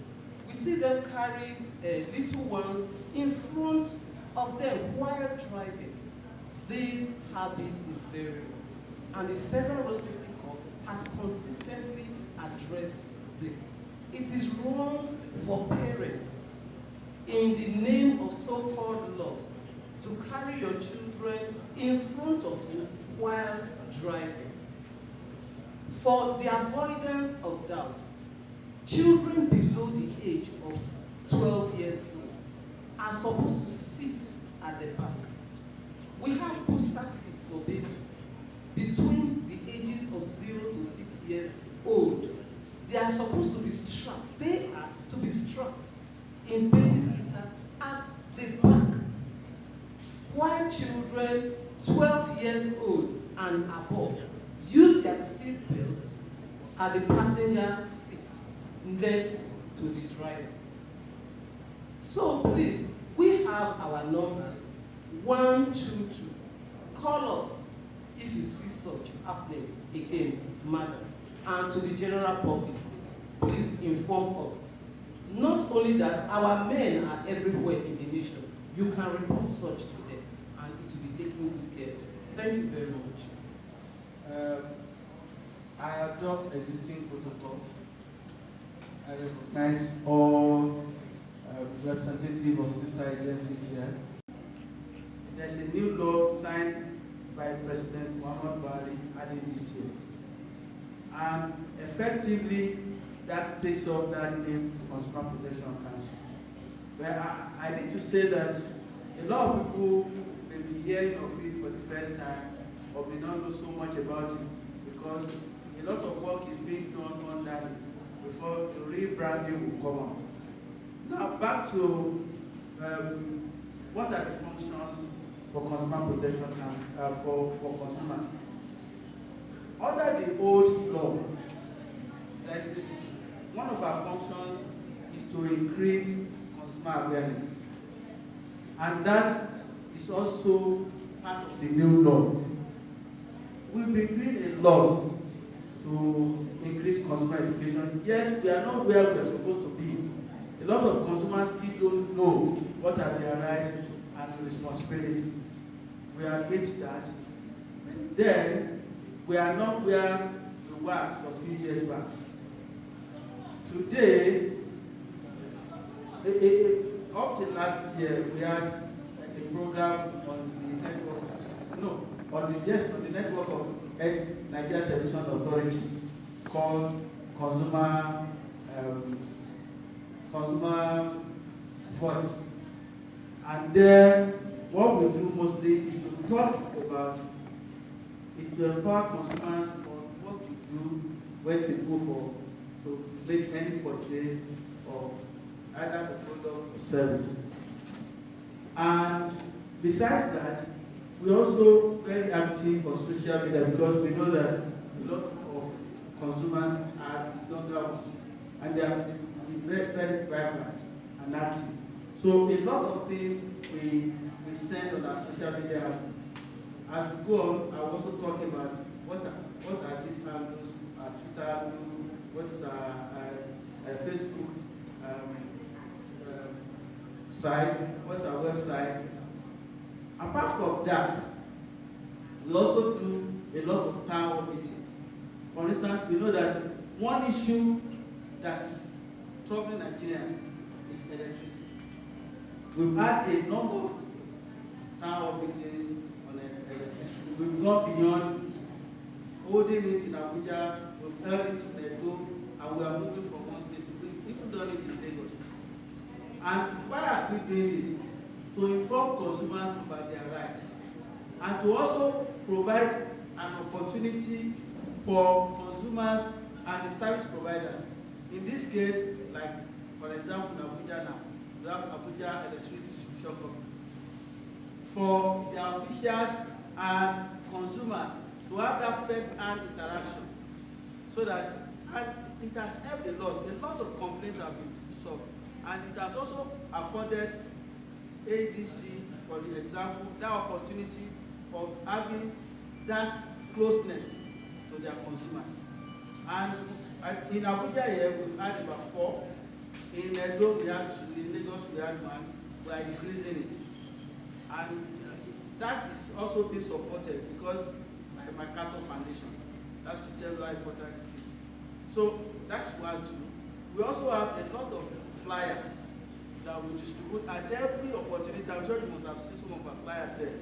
Speaker 17: we see them carry little ones in front of them while driving. This habit is very wrong, and the Federal Road Safety Corps has consistently addressed this. It is wrong for parents, in the name of so-called love, to carry your children in front of you while driving. For the avoidance of doubt, children below the age of 12 years old are supposed to sit at the back. We have booster seats for babies between the ages of 0 to 6 years old. They are supposed to be strapped. They are to be strapped in baby seaters at the back. While children 12 years old and above use their seat belts at the passenger seat next to the driver. So please, we have our numbers 122. Call us if you see such happening again, madam. And to the general public, please inform us. Not only that, our men are everywhere in the nation. You can report such to them, and it will be taken good care. Thank you very much.
Speaker 4: I adopt existing protocol. I recognize all representatives of sister agencies here. There's a new law signed by President Muhammad Buhari early this year. And effectively, that takes up that name, Consumer Protection Council. But I need to say that a lot of people may be hearing of it for the first time or may not know so much about it because a lot of work is being done under it before the rebranding will come out. Now back to what are the functions for Consumer Protection Council for consumers. Under the old law, one of our functions is to increase consumer awareness. And that is also part of the new law. We've been doing a lot to increase consumer education. Yes, we are not where we're supposed to be. A lot of consumers still don't know what are their rights and responsibilities. We admit that. But then, we are not where we were a few years back. Today, up till last year, we had a program on the network. No,
Speaker 13: on the network of Nigeria Television Authority called Consumer Voice. And there, what we do mostly is to talk about, is to empower consumers on what to do when they go to make any purchase of either a product or service. And besides that, we're also very active on social media because we know that a lot of consumers are younger ones and they are very, very vibrant and active. So a lot of things we send on our social media. As we go on, I will also talk about what are these handles, our Twitter handle, what is our Facebook site, what's our website. Apart from that, we also do a lot of town hall meetings. For instance, we know that one issue that's troubling Nigerians is electricity. We've had a number of town hall meetings on electricity. We've gone beyond holding it in Abuja, we've held it in Edo, and we are moving from one state. We've even done it in Lagos. And why are we doing this? To inform consumers about their rights and to also provide an opportunity for consumers and the service providers. In this case, like for example in Abuja now, we have Abuja Electricity Distribution Company. For the officials and consumers to have that first-hand interaction so that, and it has helped a lot. A lot of complaints have been solved. And it has also afforded ADC, for the example, that opportunity of having that closeness to their consumers. And in Abuja here, we've had about 4. In Edo, we had 2. In Lagos, we had 1. We are increasing it. And that is also being supported because by my Cato Foundation. That's to tell you how important it is. So that's 1, 2. We also have a lot of flyers that we distribute at every opportunity. I'm sure you must have seen some of our flyers there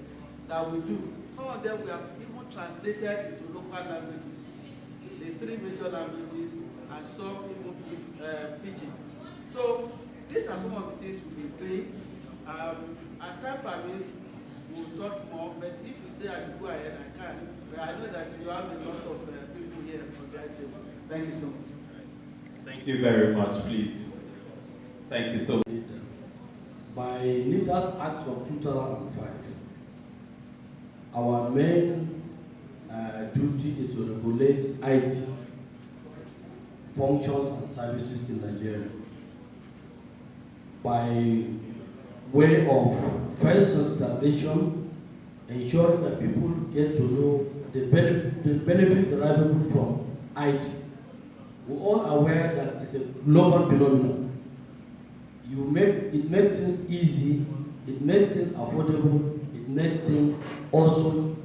Speaker 13: that we do. Some of them we have even translated into local languages, the 3 major languages, and some even Pidgin. So these are some of the things we've been doing. As time permits, we'll talk more, but if you say I should go ahead, I can. But I know that you have a lot of people here on that table. Thank you so much.
Speaker 6: Thank you very much, please. Thank you so much.
Speaker 16: By Leaders Act of 2005, our main duty is to regulate IT functions and services in Nigeria by way of first sensitization, ensuring that people get to know the benefit derivable from IT. We're all aware that it's a global phenomenon. It makes things easy, it makes things affordable, it makes things also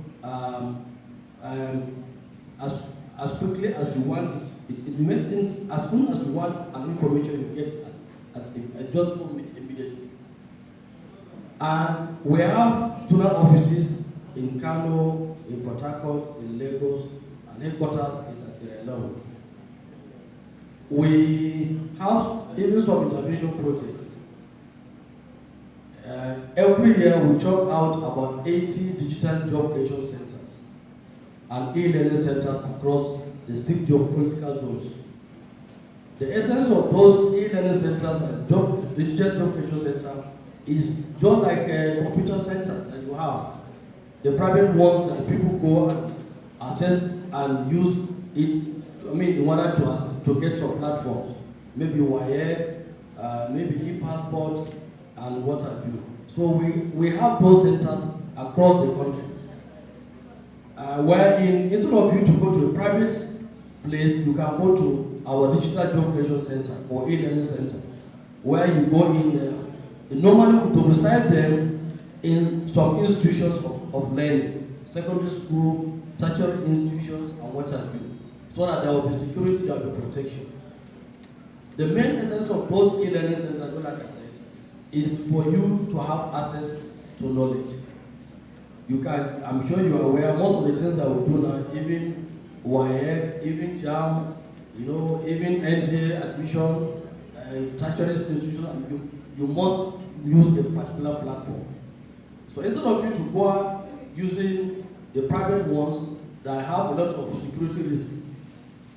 Speaker 16: as quickly as you want it. It makes things as soon as you want an information you get just immediately. And we have zonal offices in Kano, in Port Harcourt, in Lagos, and headquarters is at Irelon. We have even some intervention projects. Every year we chop out about 80 digital job creation centers and e-learning centers across the 6 geopolitical zones. The essence of those e-learning centers and digital job creation centers is just like computer centers that you have. The private ones that people go and access and use it, in order to get some platforms, maybe WIRE, maybe e-passport, and what have you. So we have those centers across the country. Wherein instead of you to go to a private place, you can go to our digital job creation center or e-learning center, where you go in there. Normally we domicile them in some institutions of learning, secondary school, tertiary institutions, and what have you, so that there will be security, there will be protection. The main essence of those e-learning centers, like I said, is for you to have access to knowledge. You can, I'm sure you are aware, most of the things that we do now, even WAEC, even JAM, you know, even NJ admission, tertiary institutions, you must use a particular platform. So instead of you to go out using the private ones that have a lot of security risk,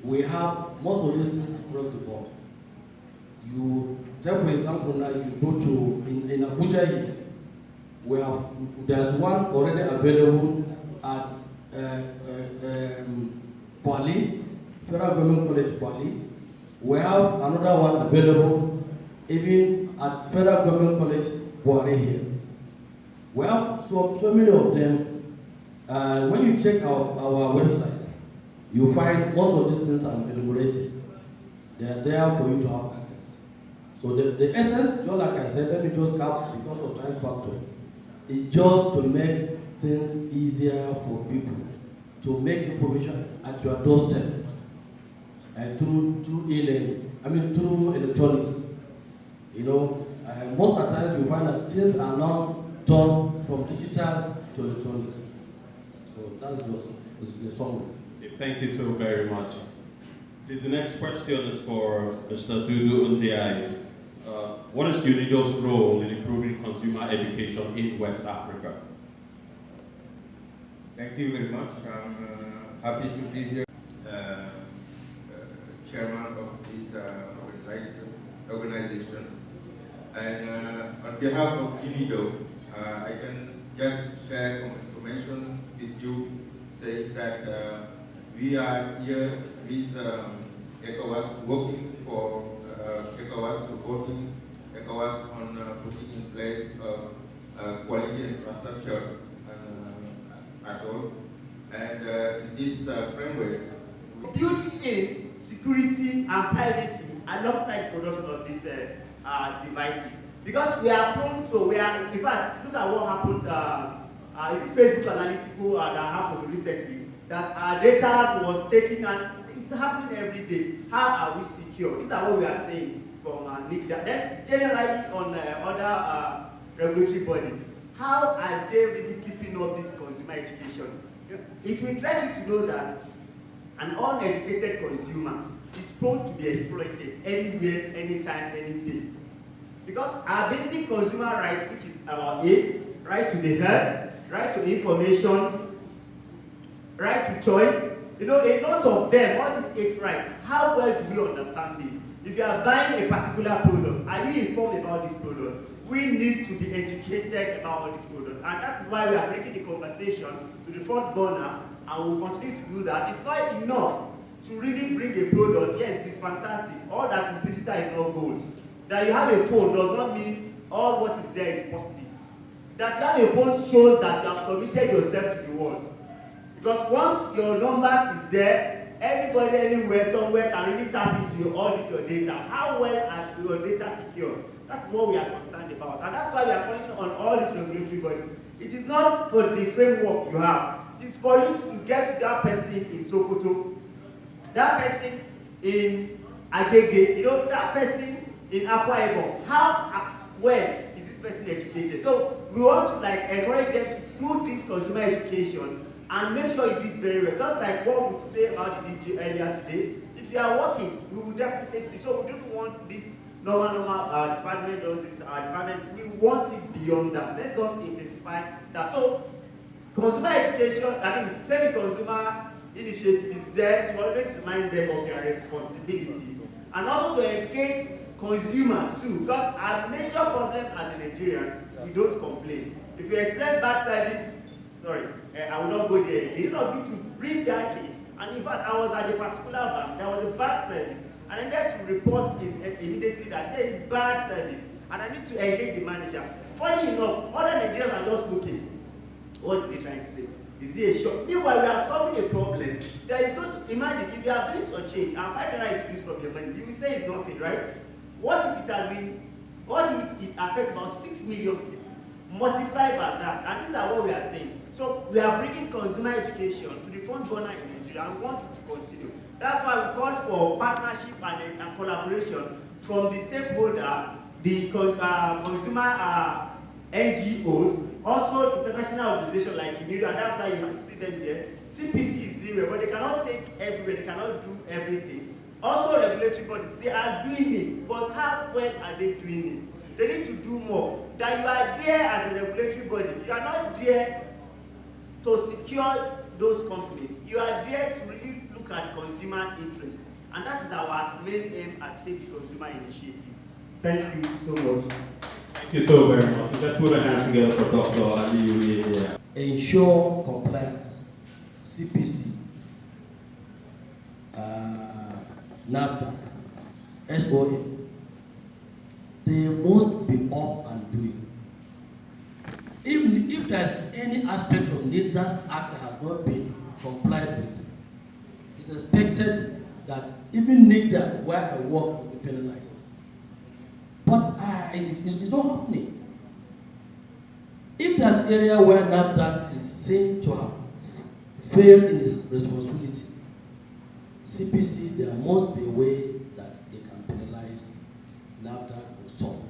Speaker 16: we have most of these things across the board. You take for example now, you go to in Abuja here, we have, there's one already available at Kwali, Federal Government College Kwali. We have another one available even at Federal Government College Buhari here. We have so many of them. When you check our website, you find most of these things are enumerated. They are there for you to have access. So the essence, just like I said, let me just cap because of time factor, is just to make things easier for people, to make information at your doorstep, and through e-learning, through electronics. You know, most of the times you find that things are now done from digital to electronics. So that's the summary.
Speaker 6: Thank you so very much. The next question is for Mr. Dudu Ndiaye. What is UNIDO's role in improving consumer education in West Africa?
Speaker 18: Thank you very much. I'm happy to be here, chairman of this organization. And on behalf of UNIDO, I can just share some information with you, say that we are here with ECOWAS, working for ECOWAS, supporting ECOWAS on putting in place quality infrastructure at all. And in this framework,
Speaker 19: building in security and privacy alongside production of these devices. Because we are prone to, in fact, look at what happened, is it Facebook Analytical that happened recently, that our data was taken, and it's happening every day. How are we secure? These are what we are saying from NICDA. Then generally on other regulatory bodies, how are they really keeping up this consumer education? It will interest you to know that an uneducated consumer is prone to be exploited anywhere, anytime, any day. Because our basic consumer rights, which is our AIDS, right to be heard, right to information, right to choice, you know, a lot of them, all these 8 rights, how well do we understand this? If you are buying a particular product, are you informed about this product? We need to be educated about all these products. And that is why we are bringing the conversation to the front burner, and we will continue to do that. It's not enough to really bring a product. Yes, it is fantastic. All that is digital is not gold. That you have a phone does not mean all what is there is positive. That you have a phone shows that you have submitted yourself to the world. Because once your numbers is there, anybody, anywhere, somewhere can really tap into all this your data. How well are your data secure? That's what we are concerned about. And that's why we are calling on all these regulatory bodies. It is not for the framework you have. It is for you to get to that person in Sokoto, that person in Agege, you know, that person in Akwa Ibom. How well is this person educated? So we want to encourage them to do this consumer education and make sure you do it very well. Just like what we say about the DJ earlier today, if you are working, we will definitely see. So we don't want this normal department does this, department. We want it beyond that. Let's just intensify that. So consumer education, semi-consumer initiative is there to always remind them of their responsibility and also to engage consumers too, because our major problem as a Nigerian, we don't complain. If you experience bad service, I will not go there again. You know, to bring that case. And in fact, I was at a particular bank, there was a bad service, and I needed to report immediately that there is bad service, and I need to engage the manager. Funny enough, other Nigerians are just looking. What is he trying to say? Is he a shock? Meanwhile, we are solving a problem. There is going to, imagine if you are doing such change and 5 naira is used from your money, you will say it's nothing, right? What if it has been, what if it affects about 6 million people? Multiply by that, and these are what we are saying. So we are bringing consumer education to the front burner in Nigeria and want it to continue. That's why we call for partnership and collaboration from the stakeholder, the consumer NGOs, Also, international organizations like UNIDO, and that's why you see them here. CPC is doing well, but they cannot take everywhere, they cannot do everything. Also, regulatory bodies, they are doing it, but how well are they doing it? They need to do more. That you are there as a regulatory body, you are not there to secure those companies. You are there to really look at consumer interest. And that is our main aim at Save the Consumer Initiative. Thank you so much.
Speaker 6: Thank you so very much. Let's put a hand together for Dr. Ali here.
Speaker 16: Ensure compliance, CPC, NAFTA, SOA, they must be up and doing. Even if there's any aspect of NITSA's Act that has not been complied with, it's expected that even NITSA, where I work, will be penalized. But it's not happening. If there's area where NAFTA is seen to have failed in its responsibility, CPC, there must be a way that they can penalize NAFTA or so.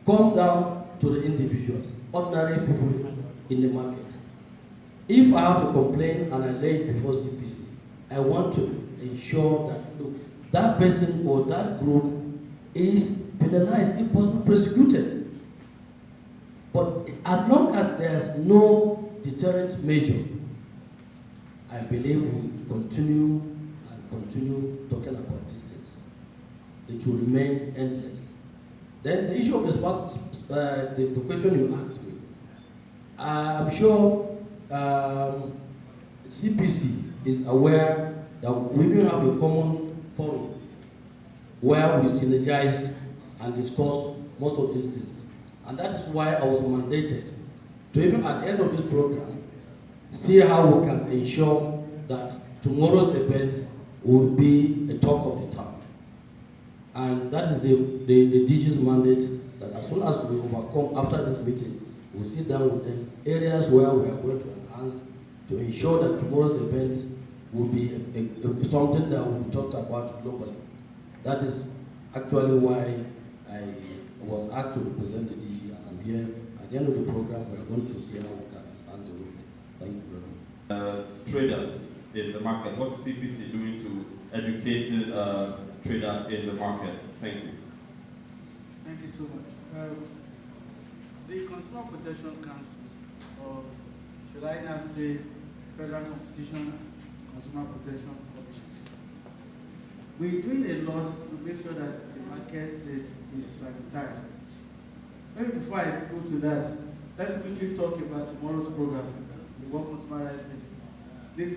Speaker 16: Come down to the individuals, ordinary people in the market. If I have a complaint and I lay it before CPC, I want to ensure that, look, that person or that group is penalized, if possible prosecuted. But as long as there's no deterrent measure, I believe we continue talking about these things. It will remain endless. Then the issue of the question you asked me, I'm sure CPC is aware that we will have a common forum where we synergize and discuss most of these things. And that is why I was mandated to, even at the end of this program, see how we can ensure that tomorrow's event will be a talk of the town. And that is the DG's mandate, that as soon as we overcome after this meeting, we'll sit down with them, areas where we are going to enhance to ensure that tomorrow's event will be something that will be talked about globally. That is actually why I was asked to represent the DG, and I'm here. At the end of the program, we are going to see how we can enhance the road. Thank you very much.
Speaker 6: Traders in the market, what is CPC doing to educate traders in the market? Thank you.
Speaker 20: Thank you so much. The Consumer Protection Council, or should I now say Federal Competition and Consumer Protection Commission, we're doing a lot to make sure that the market is sanitized. Maybe before I go to that, let me quickly talk about tomorrow's program, the World Consumer Rights Day.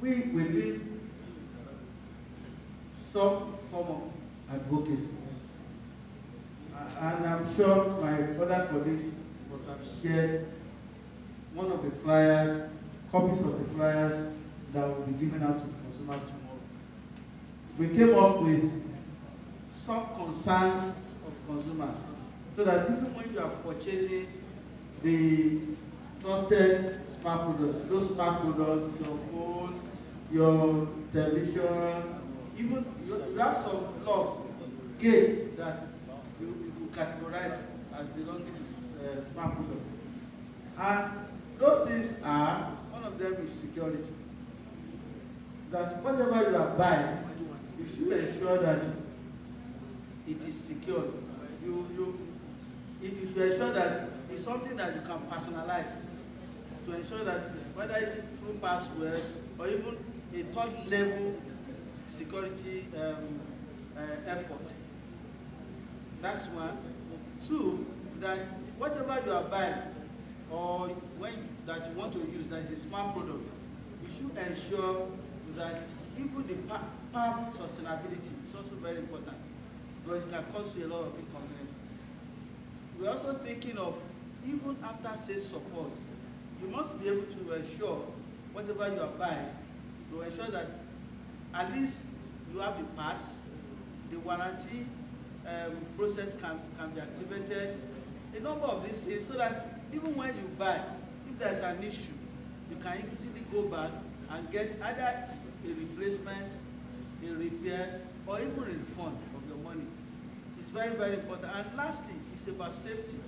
Speaker 20: We're doing some form of advocacy. And I'm sure my other colleagues must have shared one of the flyers, copies of the flyers that will be given out to the consumers tomorrow. We came up with some concerns of consumers, so that even when you are purchasing the trusted smart products, those smart products, your phone, your television, even you have some locks, gates that you categorize as belonging to smart products. And those things are, one of them is security. That whatever you are buying, you should ensure that it is secure. You should ensure that it's something that you can personalize to ensure that whether it's through password or even a third level security effort. That's one. Two, that whatever you are buying or that you want to use that is a smart product, you should ensure that even the power sustainability is also very important, because it can cause you a lot of inconvenience. We're also thinking of, even after sales support, you must be able to ensure whatever you are buying, to ensure that at least you have the parts, the warranty process can be activated, a number of these things, so that even when you buy, if there's an issue, you can easily go back and get either a replacement, a repair, or even a refund of your money. It's very, very important. And lastly, it's about safety.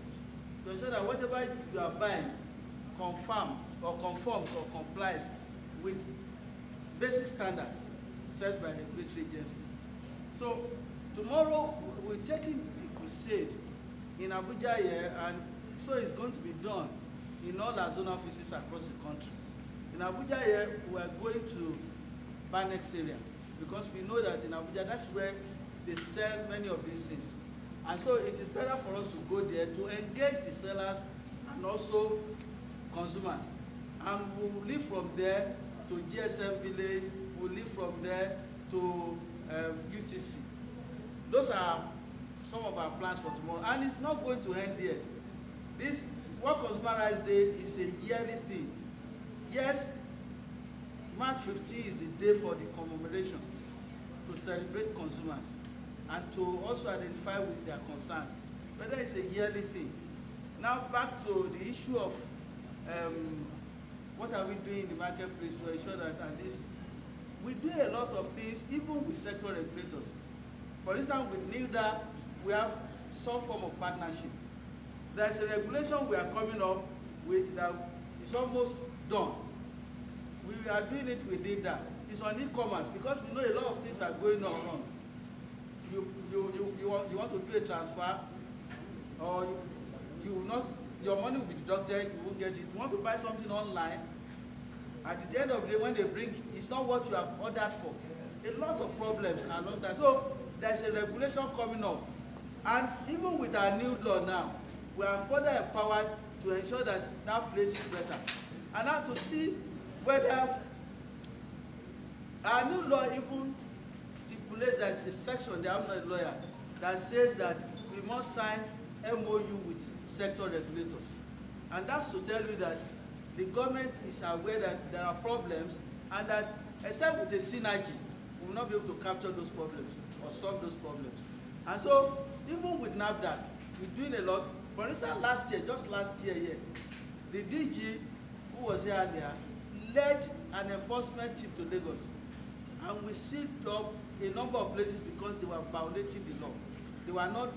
Speaker 20: to ensure that whatever you are buying conforms or complies with basic standards set by regulatory agencies. So tomorrow we're taking a crusade in Abuja here, and so it's going to be done in all our zone offices across the country. In Abuja here, we are going to Banex area because we know that in Abuja, that's where they sell many of these things. And so it is better for us to go there to engage the sellers and also consumers. And we'll leave from there to GSM Village, we'll leave from there to UTC. Those are some of our plans for tomorrow, and it's not going to end there. This World Consumer Rights Day is a yearly thing. Yes, March 15 is the day for the commemoration to celebrate consumers and to also identify with their concerns. But that is a yearly thing. Now back to the issue of what are we doing in the marketplace to ensure that at least we do a lot of things even with sector regulators. For instance, with NILDA, we have some form of partnership. There's a regulation we are coming up with that is almost done. We are doing it with NILDA. It's on e-commerce because we know a lot of things are going on. You want to do a transfer, or you will not, your money will be deducted, you won't get it. You want to buy something online, at the end of the day when they bring, it's not what you have ordered for. A lot of problems along that. So there's a regulation coming up. And even with our new law now, we are further empowered to ensure that that place is better. And now to see whether our new law even stipulates that it's a section, the I'm not a lawyer, that says that we must sign MOU with sector regulators. And that's to tell you that the government is aware that there are problems and that except with a synergy, we will not be able to capture those problems or solve those problems. And so, even with NAFDAC, we're doing a lot. For instance, last year, just last year, the DG, who was here earlier, led an enforcement team to Lagos. And we sealed up a number of places because they were violating the law. They were not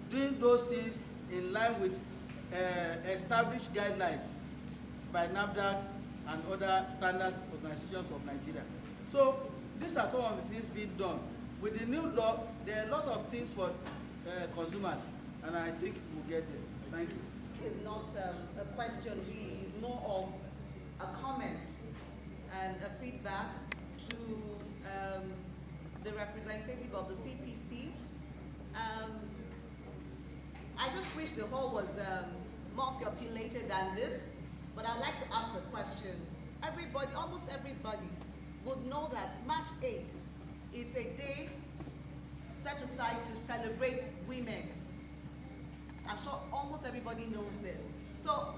Speaker 20: doing those things in line with established guidelines by NAFDAC and other standard organizations of Nigeria. So these are some of the things being done. With the new law, there are a lot of things for consumers, and I think we'll get there. Thank you.
Speaker 14: It's not a question really, it's more of a comment and a feedback to the representative of the CPC. I just wish the hall was more populated than this, but I'd like to ask a question. Everybody, almost everybody, would know that March 8th is a day set aside to celebrate women. I'm sure almost everybody knows this. So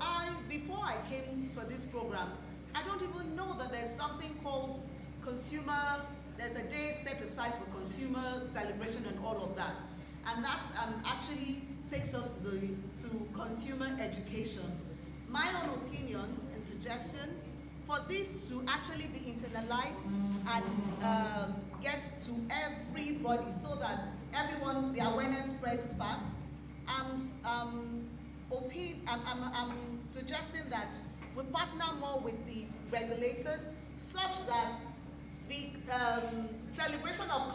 Speaker 14: before I came for this program, I don't even know that there's something called there's a day set aside for consumer celebration and all of that. And that actually takes us to consumer education. My own opinion and suggestion, for this to actually be internalized and get to everybody so that everyone, the awareness spreads fast, I'm suggesting that we partner more with the regulators such that the celebration of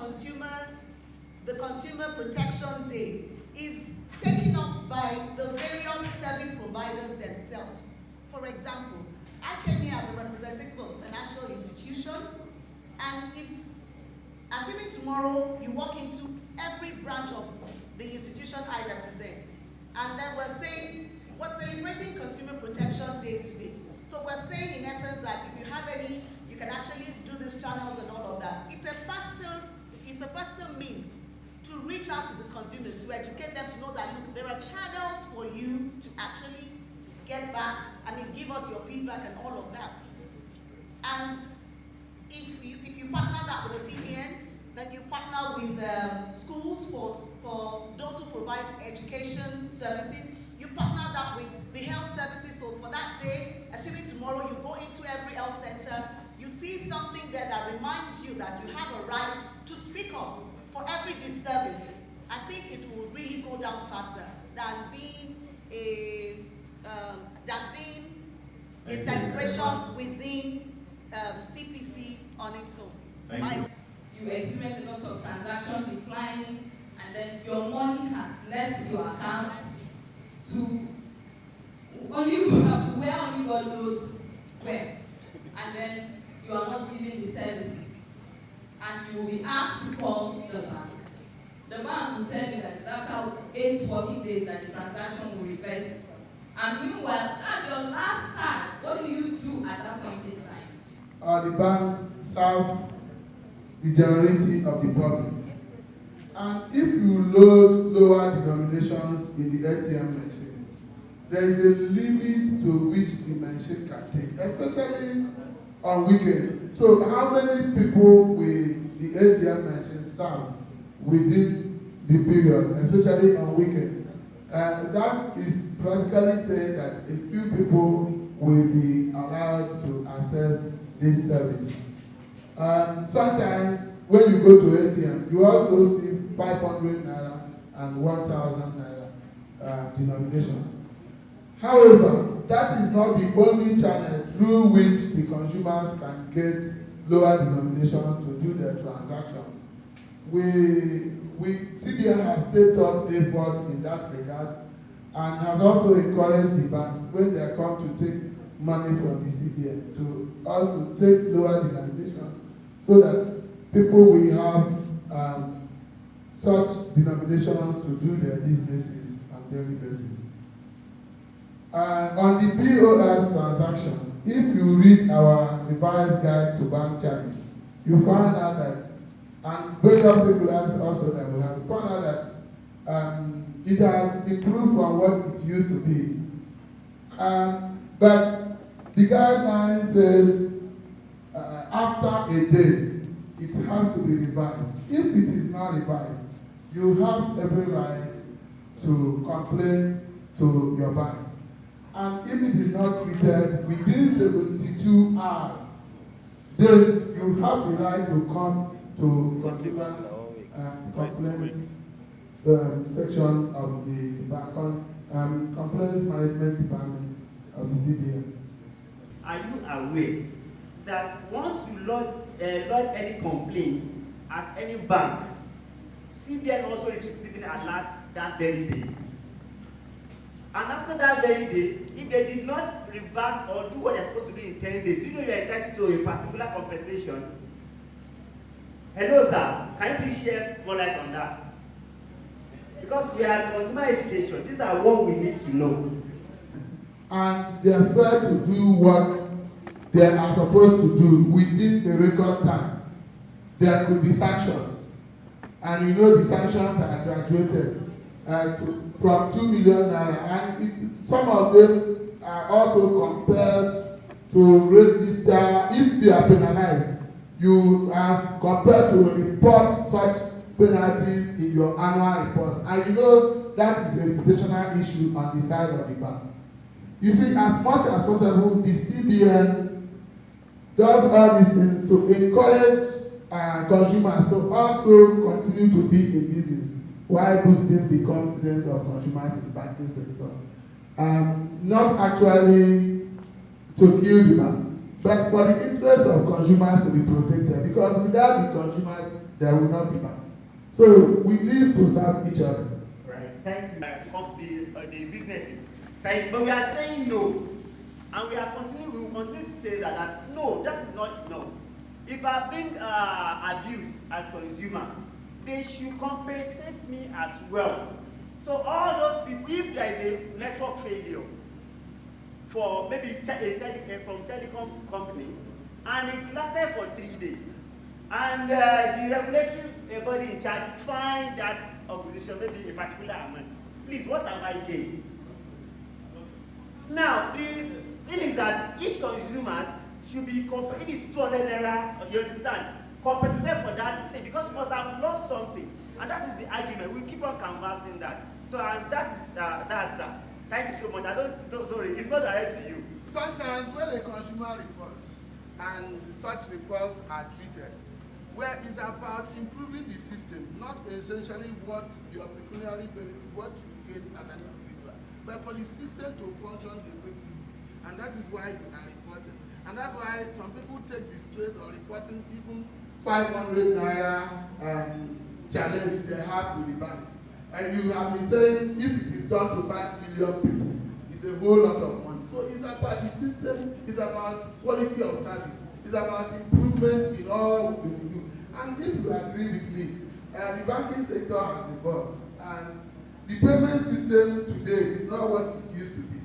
Speaker 14: the Consumer Protection Day is taken up by the various service providers themselves. For example, I came here as a representative of a financial institution, and if, assuming tomorrow you walk into every branch of the institution I represent, and then we're celebrating Consumer Protection Day today. So we're saying in essence that if you have any, you can actually do these channels and all of that. It's a faster means to reach out to the consumers, to educate them, to know that, look, there are channels for you to actually get back, give us your feedback and all of that. And if you partner that with the CBN, then you partner with schools for those who provide education services. You partner that with the health services. So for that day, assuming tomorrow you go into every health center, you see something there that reminds you that you have a right to speak up for every disservice. I think it will really go down faster than being
Speaker 21: a celebration within CPC on its own.
Speaker 2: You experience a lot of transaction declining, and then your money has left your account to where only God knows where, and then you are not giving the services, and you will be asked to call the bank. The bank will tell you that it's after 8 working days that the transaction will reverse itself. And meanwhile, that's your last card. What do you do at that point in time?
Speaker 13: The banks serve the generality of the public. And if you load lower denominations in the ATM machines, there is a limit to which the machine can take, especially on weekends. So how many people will the ATM machine serve within the period, especially on weekends? That is practically saying that a few people will be allowed to access this service. Sometimes when you go to ATM, you also see 500 naira and 1,000 naira denominations. However, that is not the only channel through which the consumers can get lower denominations to do their transactions. CBN has stepped up effort in that regard and has also encouraged the banks when they come to take money from the CBN to also take lower denominations so that people will have such denominations to do their businesses on a daily basis. On the POS transaction, if you read our revised guide to bank charges, you find out that, and various circulars also that we have, you find out that it has improved from what it used to be. But the guideline says after a day, it has to be revised. If it is not revised, you have every right to complain to your bank. And if it is not treated within 72 hours, then you have the right to come to consumer complaints section of the complaints management department of the CBN.
Speaker 19: Are you aware that once you lodge any complaint at any bank, CBN also is receiving alerts that very day? And after that very day, if they did not reverse or do what they're supposed to do in 10 days, do you know you're entitled to a particular compensation? Hello, sir. Can you please share more light on that? Because we are consumer education. These are what we need to know.
Speaker 13: And they are fair to do what they are supposed to do within the record time. There could be sanctions. And you know the sanctions are graduated from 2 million naira, and some of them are also compelled to register. If they are penalized, you are compelled to report such penalties in your annual reports, and you know that is a reputational issue on the side of the banks. You see, as much as possible, the CBN does all these things to encourage consumers to also continue to be in business while boosting the confidence of consumers in the banking sector. Not actually to kill the banks, but for the interest of consumers to be protected, because without the consumers, there will not be banks. So we live to serve each other.
Speaker 19: Right. Thank you. The businesses. Thank you. But we are saying no. And we will continue to say that no, that is not enough. If I've been abused as consumer, they should compensate me as well. So all those people, if there is a network failure for maybe from telecoms company, and it lasted for 3 days, and the regulatory body in charge find that organization maybe a particular amount, please, what am I getting? Now, the thing is that each consumers should be it is 200 naira, you understand, compensated for that thing, because we must have lost something, and that is the argument. We keep on canvassing that. So and that's thank you so much. Sorry, it's not direct to you.
Speaker 13: Sometimes when a consumer reports and such reports are treated, where it's about improving the system, not essentially what your pecuniary benefit, what you gain as an individual. but for the system to function effectively. And that is why we are reporting. And that's why some people take the stress of reporting even 500 naira challenge they have with the bank. And you have been saying if it is done to 5 million people, it's a whole lot of money. So it's about the system, it's about quality of service, it's about improvement in all we do. And if you agree with me, the banking sector has evolved, and the payment system today is not what it used to be.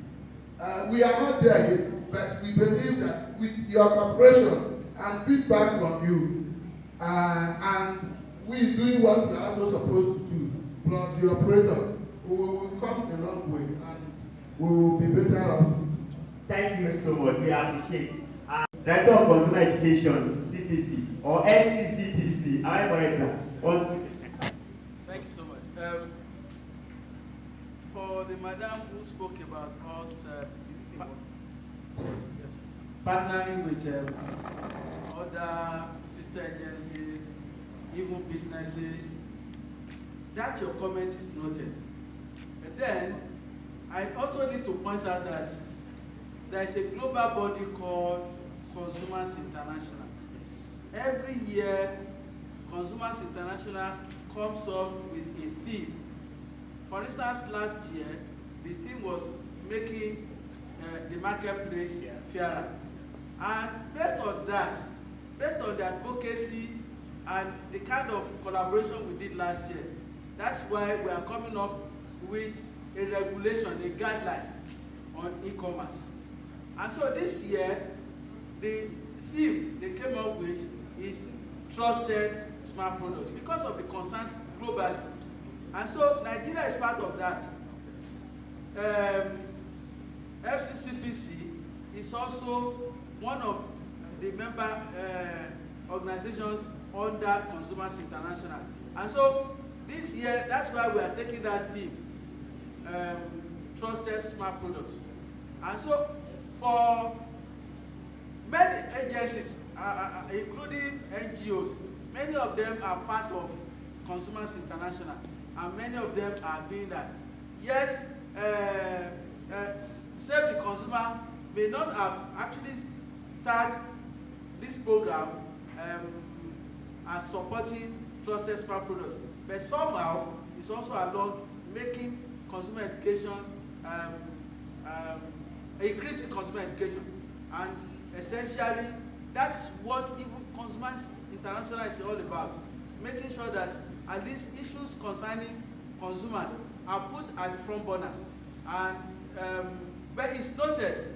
Speaker 13: We are not there yet, but we believe that with your cooperation and feedback from you, and we doing what we are also supposed to do, plus the operators, we will come a long way and we will be better off.
Speaker 19: Thank you so much. We appreciate. Director of Consumer Education, CPC, or FCCPC. Am I correct, sir?
Speaker 16: Thank you so much. For the madam who spoke about us partnering with other sister agencies, even businesses, that your comment is noted. But then, I also need to point out that there is a global body called Consumers International. Every year, Consumers International comes up with a theme. For instance, last year, the theme was making the marketplace fairer. And based on that, based on the advocacy and the kind of collaboration we did last year, that's why we are coming up with a regulation, a guideline on e-commerce. And so this year, the theme they came up with is trusted smart products because of the concerns globally. And so Nigeria is part of that. FCCPC is also one of the member organizations under Consumers International. And so this year, that's why we are taking that theme, trusted smart products. And so for many agencies, including NGOs, many of them are part of Consumers International, and many of them are doing that. Yes, Save the Consumer may not have actually started this program as supporting trusted smart products, but somehow it's also along making consumer education, increasing consumer education, and essentially that's what even Consumers International is all about, making sure that at least issues concerning consumers are put at the front burner. And but it's noted.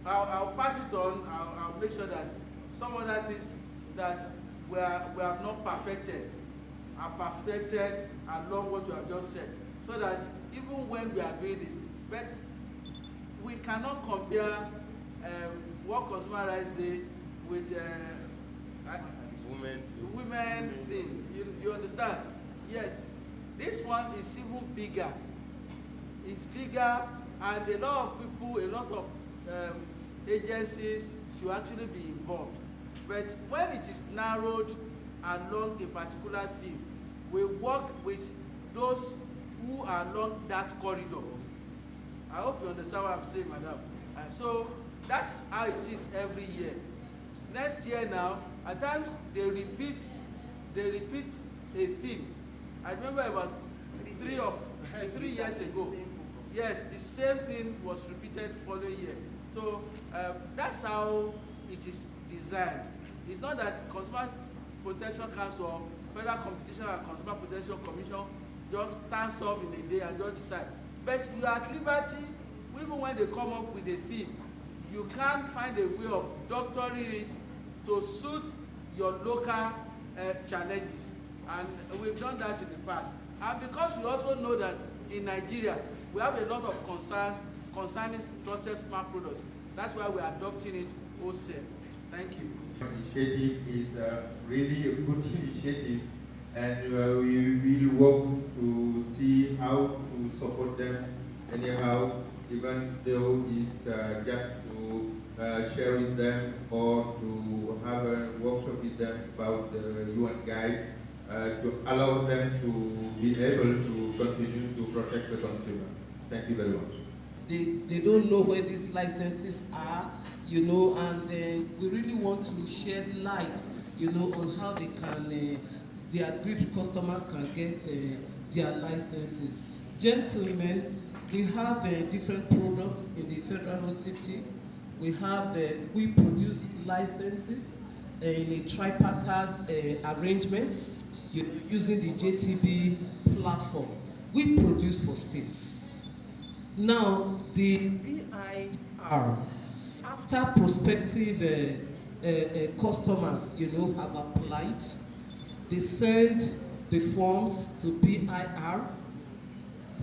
Speaker 16: I'll pass it on. I'll make sure that some other things that we have not perfected are perfected along what you have just said, so that even when we are doing this, but we cannot compare what Consumer Rights Day with women thing. You understand? Yes, this one is even bigger. It's bigger, and a lot of people, a lot of agencies should actually be involved. But when it is narrowed along a particular theme, we work with those who are along that corridor. I hope you understand what I'm saying, madam. So that's how it is every year. Next year now, at times they repeat a theme. I remember about 3 years ago. Yes, the same thing was repeated following year. So that's how it is designed. It's not that Consumer Protection Council, Federal Competition and Consumer Protection Commission just stands up in a day and just decide. But you are at liberty, even when they come up with a theme, you can find a way of doctoring it to suit your local challenges. And we've done that in the past. And because we also know that in Nigeria, we have a lot of concerns concerning trusted smart products. That's why we're adopting it wholesale. Thank you.
Speaker 18: Initiative is really a good initiative, and we will work to see how to support them anyhow, even though it's just to share with them or to have a workshop with them about the UN guide to allow them to be able to continue to protect the consumer.
Speaker 6: Thank you very much.
Speaker 1: They don't know where these licenses are, you know, and we really want to shed light, you know, on how they can, the aggrieved customers can get their licenses. Gentlemen, we have different products in the Federal Road Safety. We have, we produce licenses in a tripartite arrangement, you know, using the JTB platform. We produce for states. Now, the BIR, after prospective customers, you know, have applied, they send the forms to BIR,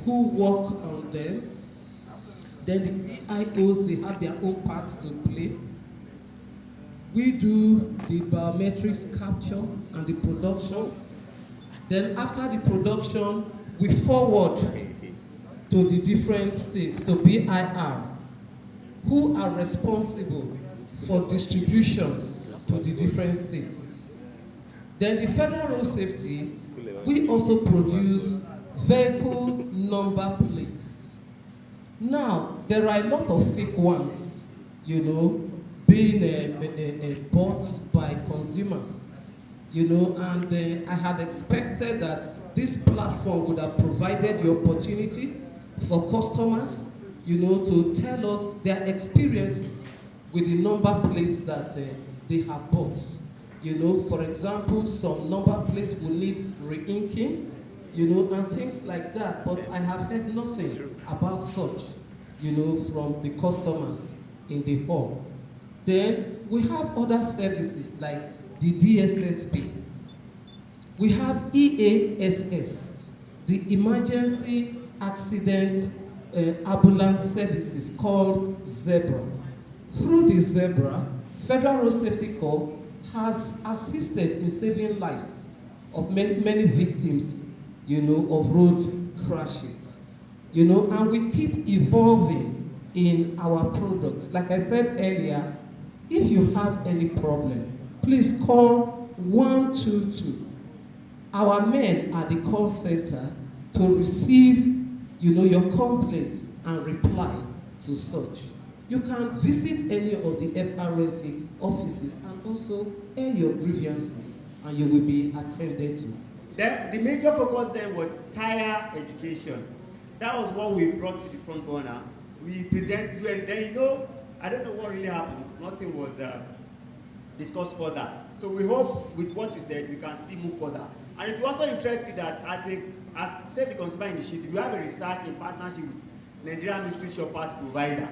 Speaker 1: who work on them. Then the VIOs, they have their own part to play. We do the biometrics capture and the production. Then after the production, we forward to the different states, to BIR, who are responsible for distribution to the different states. Then the Federal Road Safety, we also produce vehicle number plates. Now, there are a lot of fake ones, you know, being bought by consumers, you know, and I had expected that this platform would have provided the opportunity for customers, you know, to tell us their experiences with the number plates that they have bought. You know, for example, some number plates will need re-inking, you know, and things like that. But I have heard nothing about such, you know, from the customers in the hall. Then we have other services like the DSSP. We have EASS, the Emergency Accident Ambulance Services, called ZEBRA. Through the ZEBRA, Federal Road Safety Corps has assisted in saving lives of many victims, you know, of road crashes. You know, and we keep evolving in our products. Like I said earlier, if you have any problem, please call 122. Our men at the call center to receive, you know, your complaints and reply to such. You can visit any of the FRSA offices and also air your grievances, and you will be attended to.
Speaker 19: The major focus then was tire education. That was what we brought to the front burner. We present, then you know, I don't know what really happened. Nothing was discussed further. So we hope with what you said, we can still move further. And it will also interest you that as Save the Consumer Initiative, we have a research in partnership with Nigerian Mystery Shoppers Provider.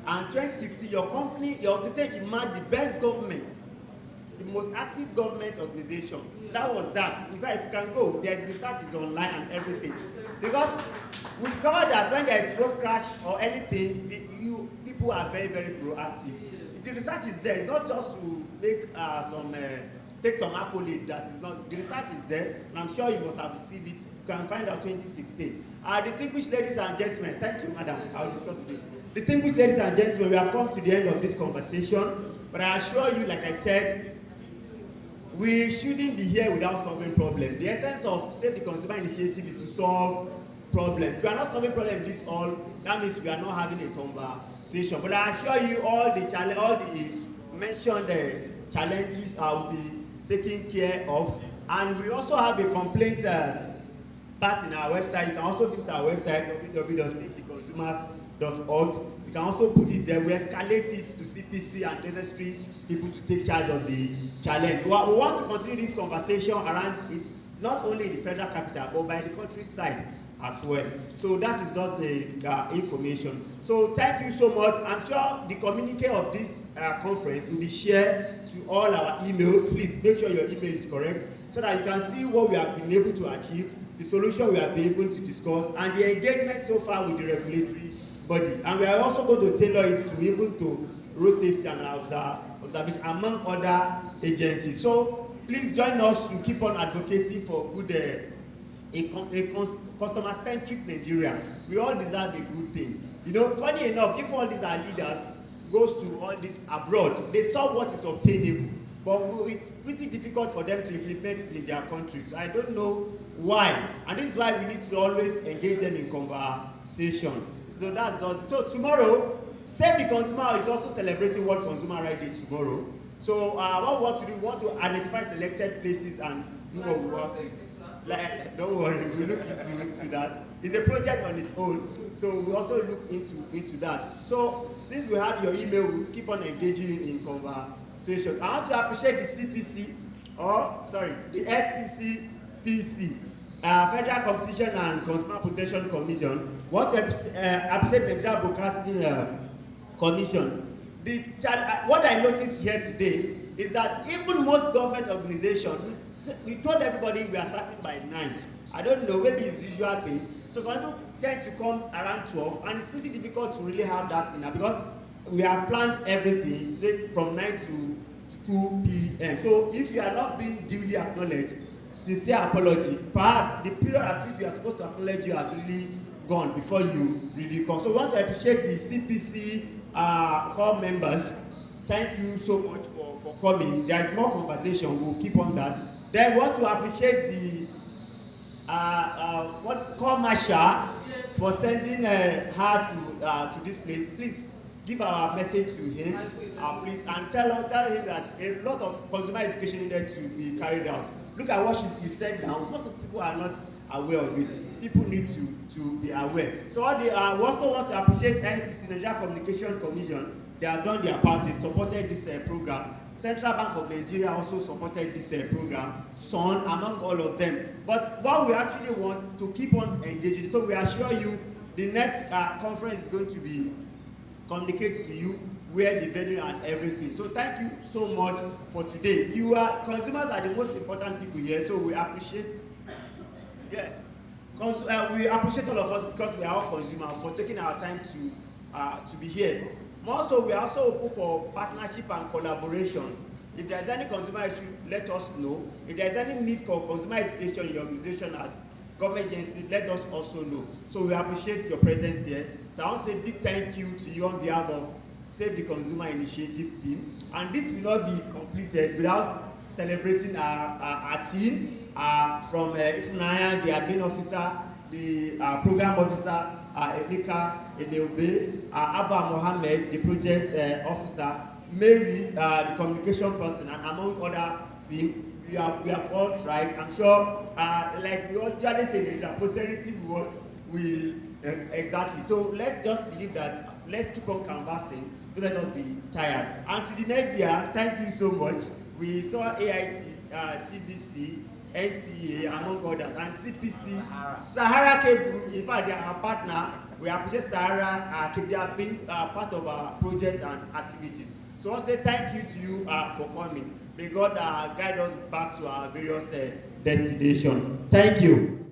Speaker 19: And 2016, your company, your organization emerged the best government, the most active government organization. That was that. In fact, if you can go, there's research is online and everything. Because we discovered that when there is road crash or anything, people are very, very proactive. If the research is there, it's not just to make take some accolade. That is not, the research is there, and I'm sure you must have received it. You can find out 2016. Distinguished ladies and gentlemen, thank you, madam. I will discuss this. Distinguished ladies and gentlemen, we have come to the end of this conversation, but I assure you, like I said, we shouldn't be here without solving problems. The essence of Save the Consumer Initiative is to solve problems. If we are not solving problems in this all, that means we are not having a conversation. But I assure you, all the mentioned challenges will be taken care of. And we also have a complaint part in our website. You can also visit our website, www.safetheconsumers.org. You can also put it there. We escalate it to CPC and necessary people to take charge of the challenge. We want to continue this conversation around it, not only in the federal capital, but by the countryside as well. So that is just the information. So thank you so much. I'm sure the communique of this conference will be shared to all our emails. Please make sure your email is correct so that you can see what we have been able to achieve, the solution we have been able to discuss, and the engagement so far with the regulatory body. And we are also going to tailor it to even to road safety and observation among other agencies. So please join us to keep on advocating for good customer-centric Nigeria. We all deserve a good thing. You know, funny enough, if all these are leaders goes to all this abroad, they saw what is obtainable, but it's pretty difficult for them to implement it in their countries. So I don't know why, and this is why we need to always engage them in conversation. So that's just, so tomorrow, Save the Consumer is also celebrating World Consumer Rights Day tomorrow. So what we want to do, we want to identify selected places and do what we want to. Don't worry, we'll look into that. It's a project on its own, so we also look into that. So since we have your email, we'll keep on engaging in conversation. I want to appreciate the CPC, the FCCPC, Federal Competition and Consumer Protection Commission. We want to appreciate the Nigeria Broadcasting Commission. What I noticed here today is that even most government organizations, we told everybody we are starting by 9. I don't know, maybe it's the usual thing. So some people tend to come around 12, and it's pretty difficult to really have that in there because we have planned everything straight from 9 to 2 p.m. So if you are not being duly acknowledged, sincere apology. Perhaps the period at which we are supposed to acknowledge you has really gone before you really come. So we want to appreciate the CPC core members. Thank you so much for coming. There is more conversation. We'll keep on that. Then we want to appreciate the core Masha for sending her to this place. Please give our message to him, please, and tell him that a lot of consumer education needed to be carried out. Look at what you said now. Most of people are not aware of it. People need to be aware. So we also want to appreciate NCC, Nigeria Communication Commission. They have done their part. They supported this program. Central Bank of Nigeria also supported this program, SON, among all of them. But what we actually want to keep on engaging, so we assure you the next conference is going to be communicated to you where the venue and everything. So thank you so much for today. Consumers are the most important people here, so we appreciate, yes. We appreciate all of us because we are all consumers for taking our time to be here. More so, we are also open for partnership and collaborations. If there's any consumer issue, let us know. If there's any need for consumer education in your organization as government agency, let us also know. So we appreciate your presence here. So I want to say a big thank you to you on behalf of Save the Consumer Initiative team. And this will not be completed without celebrating our team from Ifunaya, the admin officer, the program officer, Emeka Eneobe, Abba Mohammed, the project officer, Mary, the communication person, and among other things. We have all tried. I'm sure, like we usually say, the posterity what we exactly. So let's just believe that. Let's keep on canvassing. Don't let us be tired. And to the media, thank you so much. We saw AIT, TVC, NTA, among others, and CPC, Sahara Cable. In fact, they are our partner. We appreciate Sahara Cable. They have been part of our project and activities. So I'll say thank you to you for coming. May God guide us back to our various destinations. Thank you.